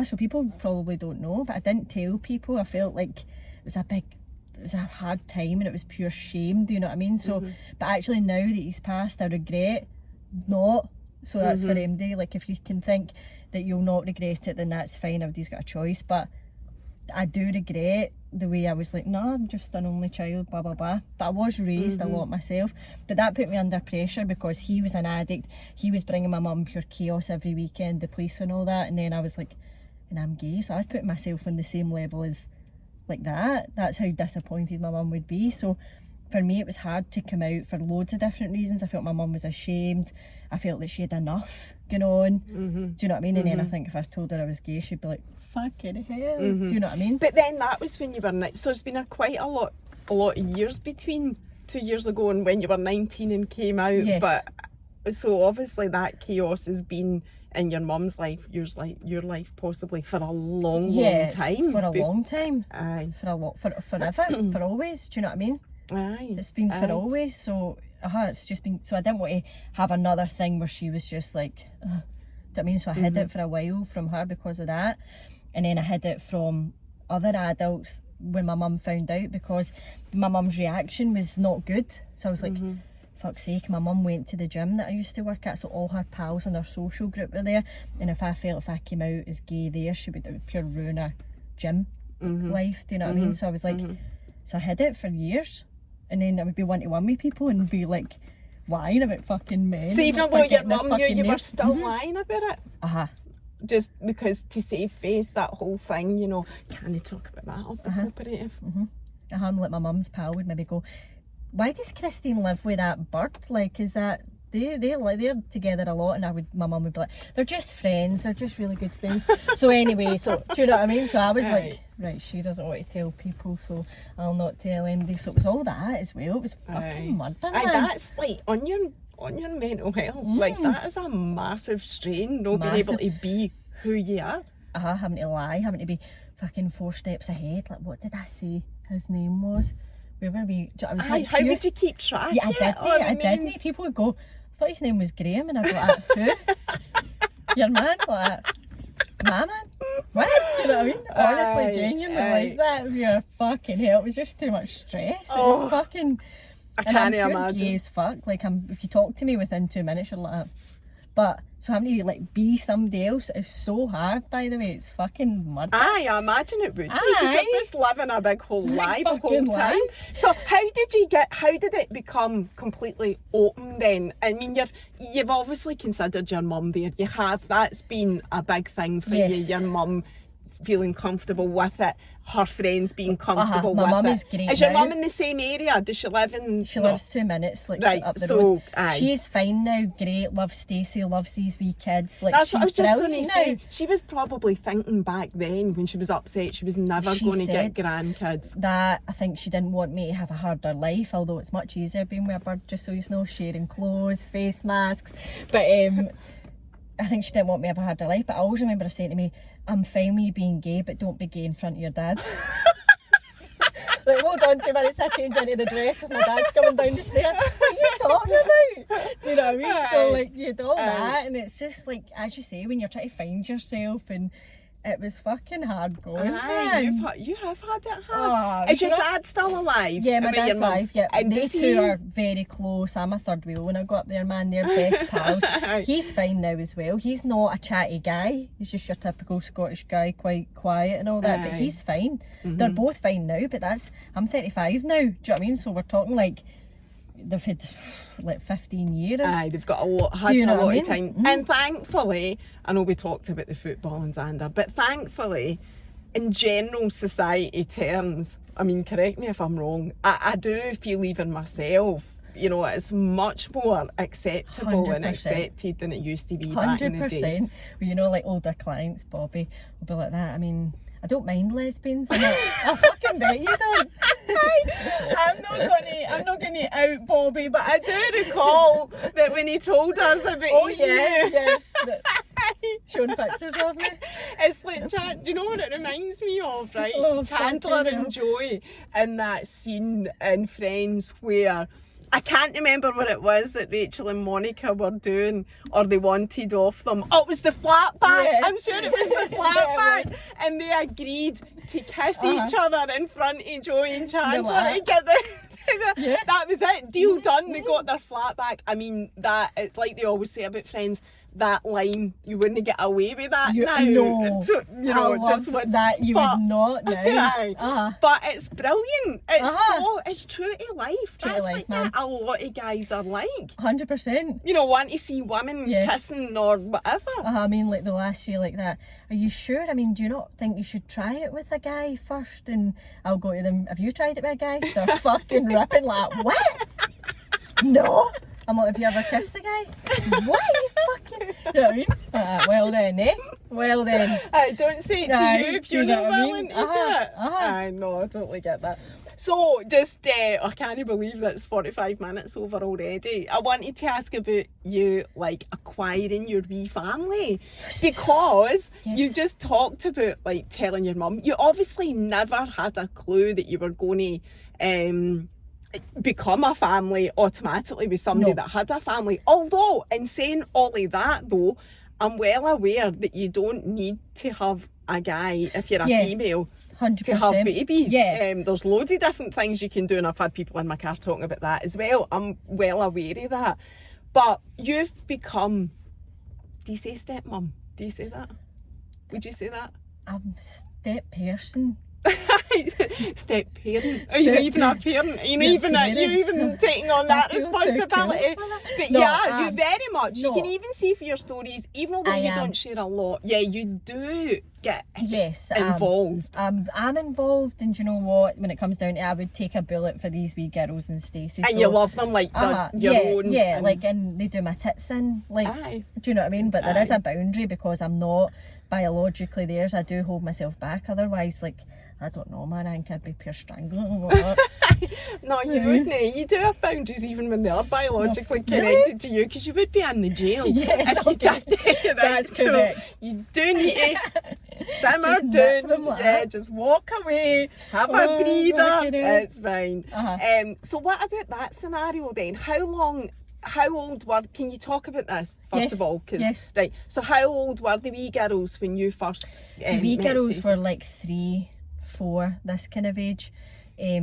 so people probably don't know, but I didn't tell people. I felt like it was a hard time and it was pure shame, do you know what I mean? So, but actually now that he's passed, I regret not. So that's for MD. Like if you can think that you'll not regret it, then that's fine. Everybody's got a choice. But I do regret the way I was like, no, I'm just an only child, blah, blah, blah. But I was raised a lot myself. But that put me under pressure because he was an addict. He was bringing my mum pure chaos every weekend, the police and all that. And then I was like, and I'm gay. So I was putting myself on the same level as like that. That's how disappointed my mum would be. So for me it was hard to come out for loads of different reasons. I felt my mum was ashamed. I felt that she had enough going on. Do you know what I mean? And then I think if I told her I was gay, she'd be like, fucking hell. Do you know what I mean? But then that was when you were so there's been quite a lot of years between 2 years ago and when you were 19 and came out. Yes. But so obviously that chaos has been in your mum's life, your life possibly for a long time. For a long time. Aye. Forever, for always. Do you know what I mean? Aye. It's been for always. So it's just been. So I didn't want to have another thing where she was just like, do you know what I mean? So I hid it for a while from her because of that, and then I hid it from other adults when my mum found out, because my mum's reaction was not good. So I was like, fuck's sake, my mum went to the gym that I used to work at, so all her pals in her social group were there, and if I felt if I came out as gay there, it would pure ruin her gym life, do you know what I mean? So I was like, so I hid it for years, and then I would be one-to-one with people and be like lying about fucking men. So even though your mum knew, you were still lying about it? Just because to save face, that whole thing, you know, can you talk about that on the cooperative? Like my mum's pal would maybe go, why does Kristeen live with that bird? Like, is that they're together a lot? And my mum would be like, they're just friends, they're just really good friends. So anyway, so do you know what I mean? So I was like, right, she doesn't want to tell people, so I'll not tell anybody. So it was all that as well. It was fucking murder, man. That's like on your mental health, like that is a massive strain, not being able to be who you are. Having to lie, having to be fucking 4 steps ahead. Like, what did I say his name was? Where were we? I was like, how would you keep track? Yeah, I didn't. People would go, I thought his name was Graham, and I'd go, who? Your man? Like, my man? What? Do you know what I mean? Honestly, genuinely, like that would be a fucking hell. It was just too much stress. It was fucking... I can't imagine. Gay as fuck. Like, if you talk to me within 2 minutes, you're like, but so having to like be somebody else is so hard. By the way, it's fucking murder. Aye, I imagine it would be, because you're just living a big whole lie the whole time. Lie. So how did it become completely open then? I mean, you've obviously considered your mum there. You have. That's been a big thing for you. Your mum feeling comfortable with it, her friends being comfortable with it. My mum is great. Is your mum in the same area? Does she live in... She lives 2 minutes up the so, road. Aye. She's fine now, great, loves Stacey, loves these wee kids. Like, that's what I was just going to say. She was probably thinking back then, when she was upset, she was never going to get grandkids. That I think she didn't want me to have a harder life, although it's much easier being with a bird, just so you know, sharing clothes, face masks. But I think she didn't want me to have a harder life. But I always remember her saying to me, I'm fine with you being gay, but don't be gay in front of your dad. Like, hold on 2 minutes, I change into the dress if my dad's coming down the stairs. What are you talking about? Do you know what I mean? So like, you do all that, and it's just like, as you say, when you're trying to find yourself, and it was fucking hard going. You have had it hard. Is your dad still alive? Yeah, my dad's alive. Yeah, and they two are very close. I'm a third wheel when I go up there, man. They're best pals. He's fine now as well. He's not a chatty guy. He's just your typical Scottish guy, quite quiet and all that. But he's fine. They're both fine now. But I'm 35 now. Do you know what I mean? So we're talking like, they've had like 15 years. Aye, they've got a lot of time. And thankfully, I know we talked about the football and Xander, but thankfully, in general society terms, I mean, correct me if I'm wrong, I do feel even myself, you know, it's much more acceptable 100%. and accepted than it used to be back in the day. 100%. Well, you know, like older clients, Bobby, will be like that. I mean, I don't mind lesbians. I fucking bet you don't. I'm not going to out Bobby, but I do recall that when he told us about showing pictures of me. It's like, do you know what it reminds me of, right? Chandler and Joey in that scene in Friends where I can't remember what it was that Rachel and Monica were doing or they wanted off them. Oh, it was the flat back. Yeah. I'm sure it was the flat back. And they agreed to kiss each other in front of Joey and Chandler to get that was it. Deal done. They got their flat back. I mean, that it's like they always say about Friends, that line, you wouldn't get away with that now. No, So, you know, I love just would, that you would not now. Aye. But it's brilliant. It's it's true to life. True to That's life, what man. a lot of guys are like. 100%. You know, want to see women kissing or whatever. I mean, like the last year like that. Are you sure? I mean, do you not think you should try it with a guy first? And I'll go to them, have you tried it with a guy? They're fucking ripping like, what? No. I'm like, have you ever kissed the guy? What? You fucking... You know what I mean? Well then, eh? Well then. Don't say it to Aye, you if you're not willing to do it. I know, I totally get that. So, just, I can't believe that's 45 minutes over already. I wanted to ask about you, like, acquiring your wee family. Because you just talked about, like, telling your mum. You obviously never had a clue that you were going to... become a family automatically with somebody that had a family. Although, in saying all of that though, I'm well aware that you don't need to have a guy if you're a female 100%. to have babies. Yeah. There's loads of different things you can do, and I've had people in my car talking about that as well. I'm well aware of that. But you've become, do you say stepmom? Do you say that? Would you say that? I'm step person. Step parent. Are you even a parent? You're even taking on that responsibility. But you very much. You can even see for your stories, even although you don't share a lot, you do get involved. I'm involved, and you know what? When it comes down to it, I would take a bullet for these wee girls and Stacey. And you love them like they're your own. Yeah, and they do my tits in. Like, do you know what I mean? But there is a boundary because I'm not biologically theirs. I do hold myself back. Otherwise, like, I don't know, man, I think I'd be pure strangling. No, you wouldn't. You do have boundaries even when they are biologically connected to you, because you would be in the jail. Yes, okay. That's correct. So you do need to simmer down, just walk away, have a breather, it's fine. So what about that scenario then? How old were, can you talk about this first of all? Right, so how old were the wee girls when you first The wee met girls Stacey? were like 3, 4, this kind of age.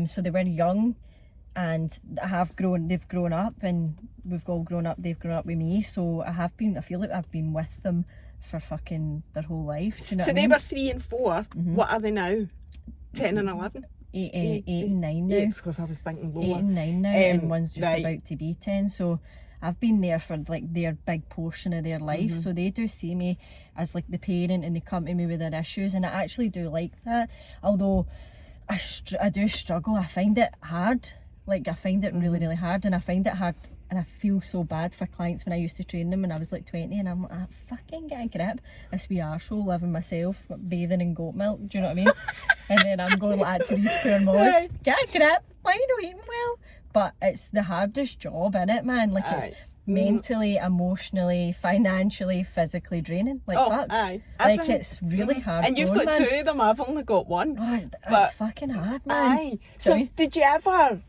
So they were young, and they've grown up, and we've all grown up, they've grown up with me. So I feel like I've been with them for fucking their whole life. Do you know So what I they mean? were 3 and 4. What are they now? 10 and 11? 8 and 9 now. Yes, because I was thinking lower. 8 and 9 now, and one's just right. about to be 10. So I've been there for like their big portion of their life. So they do see me as like the parent, and they come to me with their issues, and I actually do like that. Although I do struggle. I find it hard. Like, I find it really, really hard, and I find it hard, and I feel so bad for clients when I used to train them when I was like 20, and I'm like, fucking get a grip. This wee arsehole living myself, bathing in goat milk, do you know what I mean? And then I'm going like that to these poor moths, get a grip, why are you not eating well? But it's the hardest job, innit, man? Like, it's mentally, emotionally, financially, physically draining. Like, fuck. Like, it's really hard. And you've got 2 of them, I've only got 1. Oh, it's fucking hard, man. So did you ever,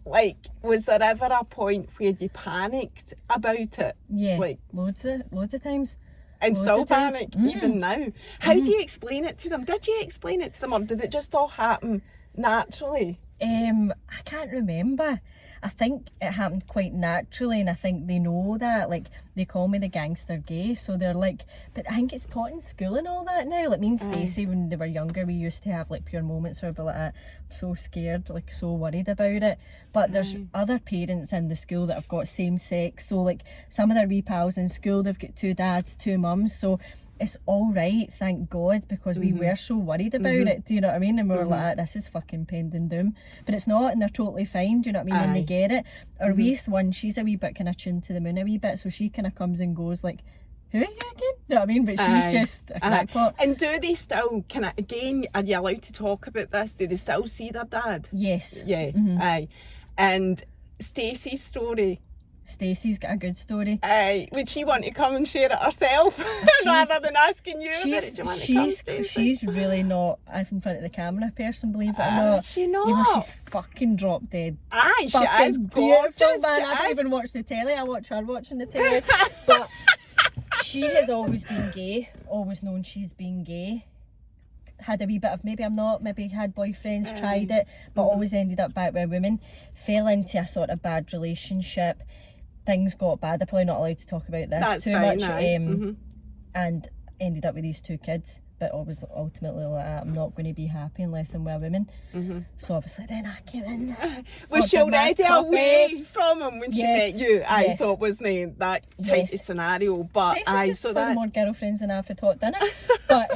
like, was there ever a point where you panicked about it? Yeah, like, loads of times. And Loads still of times. panic, even now. How do you explain it to them? Did you explain it to them, or did it just all happen naturally? I can't remember. I think it happened quite naturally, and I think they know that. Like, they call me the gangster gay, so they're like, but I think it's taught in school and all that now. Like, me and Stacey, when they were younger, we used to have like pure moments where we'd be like, I'm so scared, like so worried about it. But there's other parents in the school that have got same sex, so like some of their wee pals in school, they've got 2 dads, 2 mums, so it's all right, thank God, because we were so worried about it, do you know what I mean? And we were like, this is fucking pending doom. But it's not, and they're totally fine, do you know what I mean? And they get it. Our wee one, she's a wee bit kind of tuned to the moon a wee bit, so she kind of comes and goes like, who are you again? Do you know what I mean? But she's just a crackpot. And do they still, again, are you allowed to talk about this? Do they still see their dad? Yes. Yeah, aye. And Stacey's story, Stacey's got a good story. Would she want to come and share it herself rather than asking you about it? Do you want to come, Stacey? She's really not in front of the camera person, believe it or not. Is she not? You know, she's fucking drop dead. Aye, she fucking is gorgeous. Man. I don't even watch the telly. I watch her watching the telly. But she has always been gay. Always known she's been gay. Had a wee bit of maybe had boyfriends, tried it, but always ended up back with women. Fell into a sort of bad relationship. things got bad. I'm probably not allowed to talk about this That's too fine, much. aye. And ended up with these 2 kids. But I was ultimately like, I'm not going to be happy unless I'm with a woman. So obviously then I came in. Was she already away from him when she Yes. met you? Aye, Yes. so it wasn't that type of scenario. But aye, so far that's... more girlfriends than I've had hot dinner. But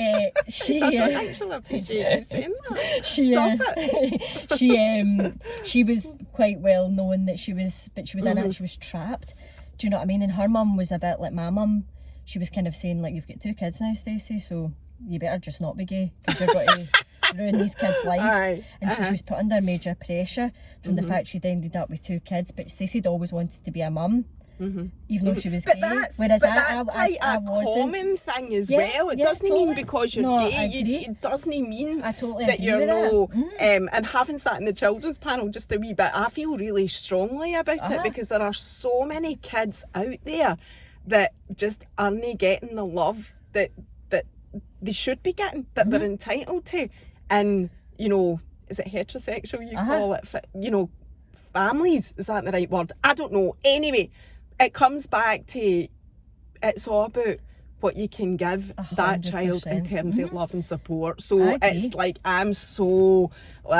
she... I don't actually appreciate you saying that. Stop it. She was quite well known that she was, but she was in it, she was trapped. Do you know what I mean? And her mum was a bit like my mum. She was kind of saying, like, you've got 2 kids now, Stacey, so you better just not be gay, because you're going to ruin these kids' lives. Aye. And so she was put under major pressure from the fact she'd ended up with 2 kids, but Stacey'd always wanted to be a mum, even though she was gay. Whereas Whereas that's I quite a wasn't. common thing as Yeah, well. It yeah, doesn't totally. mean because you're No, I gay, agree. it doesn't mean I totally that agree you're with no. that. And having sat in the children's panel just a wee bit, I feel really strongly about it, because there are so many kids out there that just aren't getting the love that they should be getting, that they're entitled to. And, you know, is it heterosexual you call it? You know, families, is that the right word? I don't know. Anyway, it comes back to, it's all about what you can give that child in 100%. terms of love and support. So I agree. it's like, I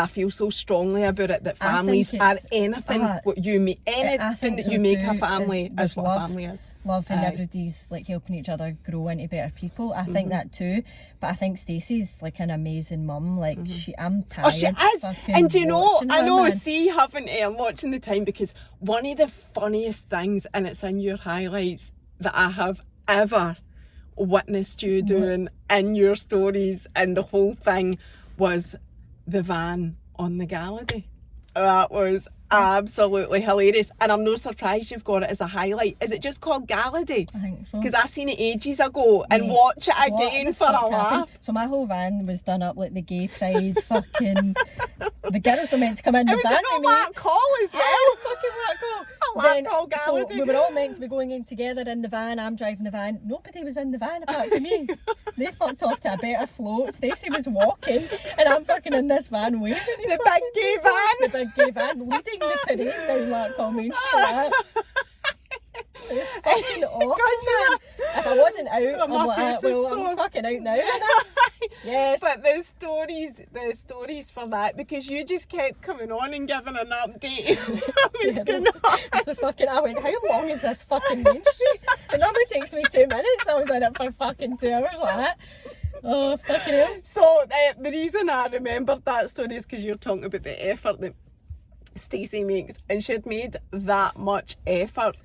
feel so strongly about it that I families think are it's- anything what you make, I anything think that so you make too, a family there's is what love. a family is. Love and Aye. everybody's like helping each other grow into better people. I think that too. But I think Stacey's like an amazing mum. Like I'm tired. Oh, she is. fucking And do you know, watching I her, know, man. see, I'm watching the time, because one of the funniest things, and it's in your highlights, that I have ever witnessed you doing in your stories and the whole thing, was the van on the gala day. That was absolutely hilarious, and I'm no surprised you've got it as a highlight. Is it just called Gala Day? I think so. Because I seen it ages ago and Yeah. watch it What again the for a fuck happened? laugh. So my whole van was done up like the gay pride fucking. The girls were meant to come in the It was van an with all me. that call as well. Oh, fucking that call. A lap call gala So day. we were all meant to be going in together in the van. I'm driving the van. Nobody was in the van apart from me. They fucked off to a better float. Stacey was walking, and I'm fucking in this van waving. The big gay van. The big gay van leading the parade down Larcombe Main Street. Like that. It was fucking awful, man. If I wasn't out, my I'm like, face is well, so- I'm fucking out now. Yes. But the stories for that, because you just kept coming on and giving an update. What was going on? It's the fucking, I went, how long is this fucking Main Street? It normally takes me 2 minutes. I was in it for fucking 2 hours like that. Oh, fucking hell. So the reason I remembered that story is because you're talking about the effort that Stacey makes, and she had made that much effort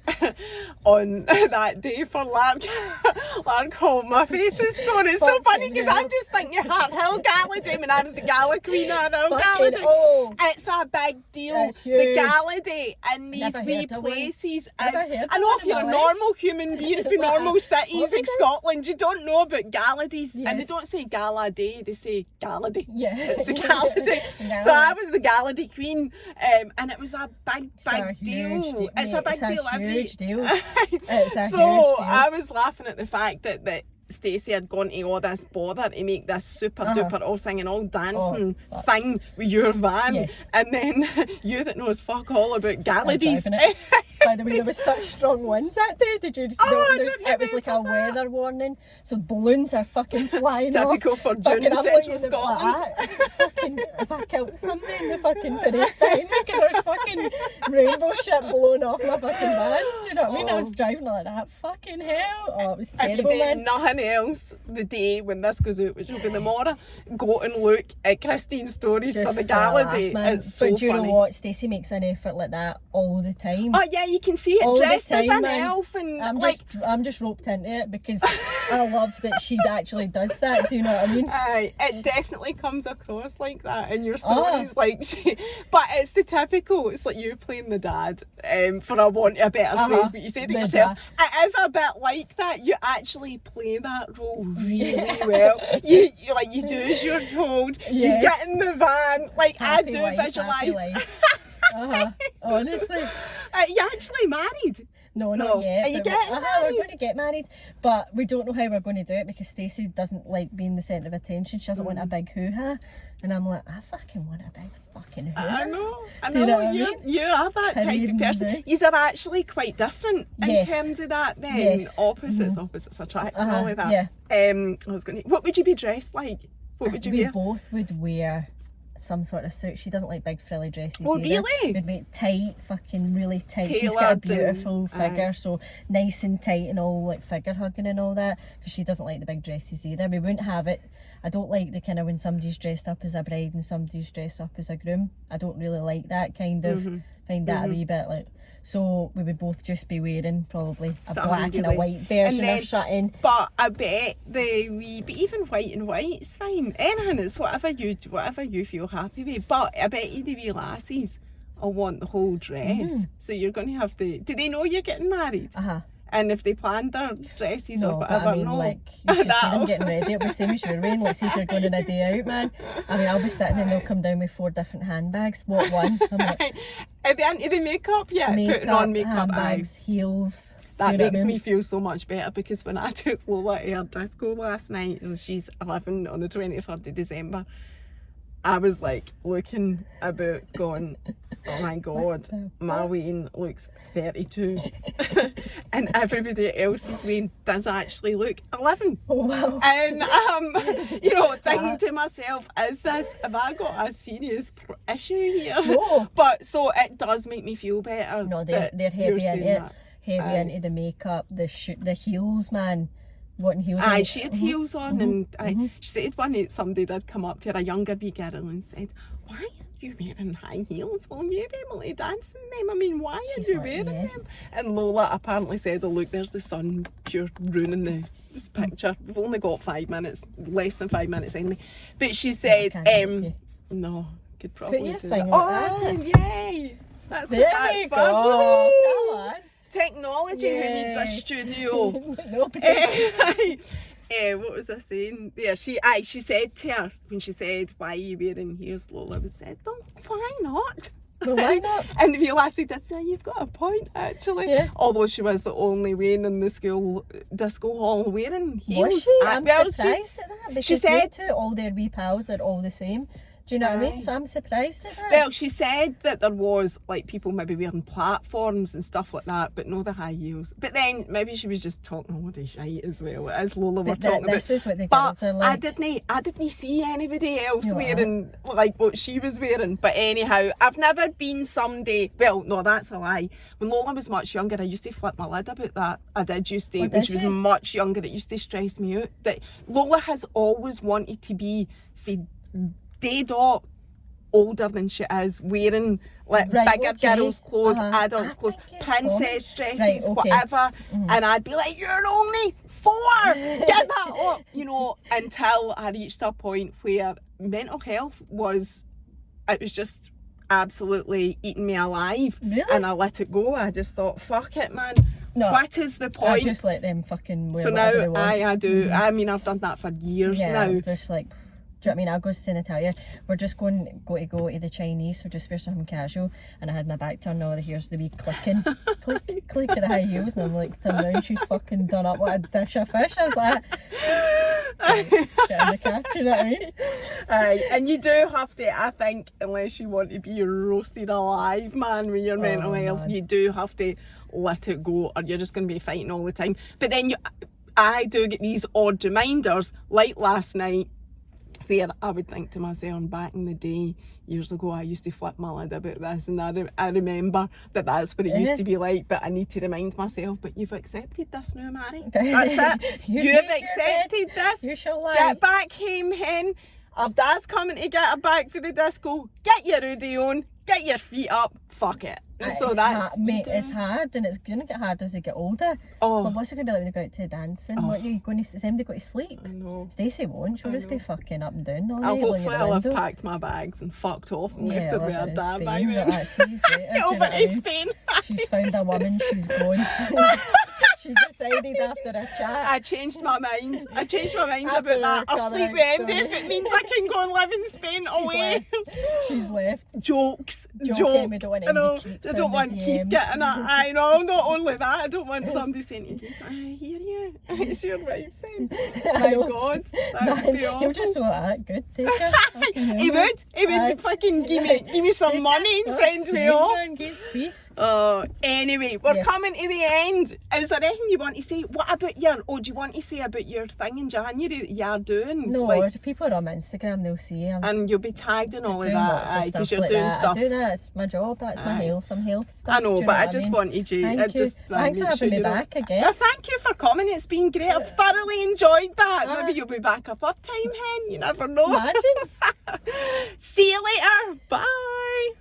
on that day for Larcombe. My face is sore. It's so funny because I'm just thinking Hart Hill Gala Day when I was the Gala Queen at Hart Hill Gala Fucking Day. oh. It's a big deal. It's The huge. Gala Day in these Never wee heard of one. places. Never is- heard I of know one if in you're a my life. normal human being from normal cities What we in do? Scotland, you don't know about Gala Days. And they Yes. don't say Gala Day, they say Gala Day. Yeah. It's the Gala Day. Gala. So I was the Gala Day Queen, and it was a big deal. It's a big deal. Huge deal. It's a So huge deal. I was laughing at the fact that Stacey had gone to all this bother to make this super duper all singing, all dancing thing with your van, Yes. and then you that knows fuck all about Gala Days. Driving it. By the way, there was such strong winds that day. Did you just Oh, I know? don't It was like a weather warning. So balloons are fucking flying off. Typical for June Fucking, in I'm Central looking at Scotland. that. Fucking, if I killed somebody in the fucking parade behind me, because there was fucking rainbow shit blowing off my fucking van. Do you know what I mean? I was driving like that. Fucking hell. Oh, it was If you terrible, do man. nothing else the day when this goes out, which will be tomorrow, go and look at Kristeen's stories Just for the for a Gala laugh, Day. man. It's so But do you know funny. what? Stacey makes an effort like that all the time. Oh yeah, you can see it All the dressed as time, an man. elf and I'm just roped into it because I love that she actually does that. Do you know what I mean? Aye, it definitely comes across like that in your stories. Like, but it's the typical. It's like you playing the dad, for a want of a better phrase. But you said it The yourself. dad. It is a bit like that. You actually play that role really well. You like you do as you're told. Yes. You get in the van. Like Happy I do life, happy visualise. life. Honestly. You actually married. No, not yet. Are you but getting we're married? going to get married, but we don't know how we're going to do it because Stacey doesn't like being the centre of attention. She doesn't want a big hoo-ha. And I'm like, I fucking want a big fucking hoo-ha. I know. You know what I mean? You are that type of person. You are actually quite different in terms of that then. Yes. Opposites attract and all of that. Yeah. What would you be dressed like? What would you We wear? both would wear some sort of suit. She doesn't like big frilly dresses Oh, either. really? We'd make tight, fucking really tight. She's got a Tailored and- beautiful figure, so nice and tight and all like figure hugging and all that, because she doesn't like the big dresses either. We wouldn't have it. I don't like the kind of when somebody's dressed up as a bride and somebody's dressed up as a groom. I don't really like that kind of, find that a wee bit like, so we would both just be wearing probably a Something black and a really- white version and then- of something. But I bet but even white and white's fine. Anything is whatever you feel happy with. But I bet you the wee lassies will want the whole dress. So you're going to have to. Do they know you're getting married? And if they planned their dresses or No, but whatever, I mean, no. like, you should see them getting ready. It'll be the same as you're wearing. Like, see if you're going on a day out, man. I mean, I'll be sitting and they'll come down with 4 different handbags. What one? I'm like, Are they into the makeup yet? Putting on makeup, handbags, heels. That Do you know what makes I mean? me feel so much better because when I took Lola to her disco last night, and she's 11 on the 23rd of December, I was like looking about going, oh my God, my Wayne looks 32 and everybody else's Wayne does actually look 11. Oh, wow. And thinking to myself, have I got a serious issue here? No. But so it does make me feel better. No, they're that heavy you're saying into it. that. Heavy into the makeup, the heels, man. Wanting heels. Aye, on. she had heels on, and she said one night somebody did come up to her, a younger wee girl, and said, "Why are you wearing high heels? Will you be able to dance in them? I mean, why She's are you like, wearing yeah. them?" And Lola apparently said, "Oh look, there's the sun pure ruining this picture. We've only got 5 minutes, less than 5 minutes anyway." But she said, can't help you. "No, could probably your do thing that." on Oh, yay! That's There what we that's go. for. Come on. Technology. Who needs a Yay. studio? Nobody. What was I saying? Yeah, she said to her when she said, "Why are you wearing heels?" Lola was said, "Well, why not?" Well, why not? And the wee lassie did say, "You've got a point, actually." Yeah. Although she was the only Wayne in the school disco hall wearing heels. Was she? I'm Well, surprised at that because she they said- two, all their wee pals are all the same. Do you know what I mean? So I'm surprised at that. Well, she said that there was like people maybe wearing platforms and stuff like that, but no the high heels. But then maybe she was just talking a load of shite as well, as Lola were But talking about. this is what the But girls are like. I didn't see anybody else No, wearing like what she was wearing. But anyhow, I've never been somebody. Well, no, that's a lie. When Lola was much younger, I used to flip my lid about that. I did used to. Oh, When did she was you? much younger, it used to stress me out. That Lola has always wanted to be day dot older than she is, wearing like Right, bigger okay. girls' clothes, Uh-huh. adults' I clothes, think it's princess common. dresses, Right, okay. whatever. And I'd be like, "You're only 4! Get that up!" Until I reached a point where mental health was just absolutely eating me alive. Really? And I let it go. I just thought, fuck it, man. No, What is the I point? just let them fucking wear So whatever they now want. I do. I mean, I've done that for years Yeah, now. just like, do you know what I mean? I goes to Natalia, we're just going to the Chinese, so just wear something casual. And I had my back turned, all I hear's the wee clicking, click of the high heels, and I'm like, turn around, she's fucking done up like a dish of fish. I was like, get in the car, do you know what I mean? Aye, and you do have to, I think, unless you want to be roasted alive, man, with your mental health, man. you do have to let it go, or you're just going to be fighting all the time. But then I do get these odd reminders, like last night, where I would think to myself, back in the day, years ago, I used to flip my lid about this, and I remember that's what it used to be like, but I need to remind myself, but you've accepted this now, Mary. That's it. You've You've made your accepted this. You shall lie. Get back home, hen. Our dad's coming to get her back for the disco. Get your hoodie on. Get your feet up. Fuck it. So It's that's... hard, mate, it's hard, and it's going to get hard as you get older. Oh. Like, what's it going to be like when you go out to dancing? What are you going to... Is anybody going to sleep? I know. Stacey won't. She'll just be fucking up and down all I'll night. hopefully I'll have window. packed my bags and fucked off and Yeah, left her with her left it in dad by Spain, then. but that's easy. Get over to Spain. She's found a woman, she's gone. She decided after a chat. I changed my mind. After After about that. our I'll sleep coming with out MD if story. it means I can go and live in Spain away. She's left. Jokes. Joking, we don't want I know. any keeps I in don't the want keep DMs. getting it. I know. Not only that, I don't want somebody saying to keeps, I hear you. It's your wife saying. My know. God. That would be He'll awful. just go, good, take her. He would fucking give me some money and send me off. Peace. Oh, anyway, we're Yes. coming to the end. Is there anything you want to say? What about do you want to say about your thing in January that you're doing? No, Like, if people are on my Instagram, they'll see I'm and you'll be tagged in all of doing lots that, of because stuff you're like doing that. stuff. I do that, it's my job, that's my health. I'm health stuff. I know, do you but know I what just mean? wanted you. Thank you. Thanks for make having me you know. back again. Thank you for coming. It's been great. I've thoroughly enjoyed that. Maybe you'll be back a third time, hen. You never know. Imagine. See you later. Bye.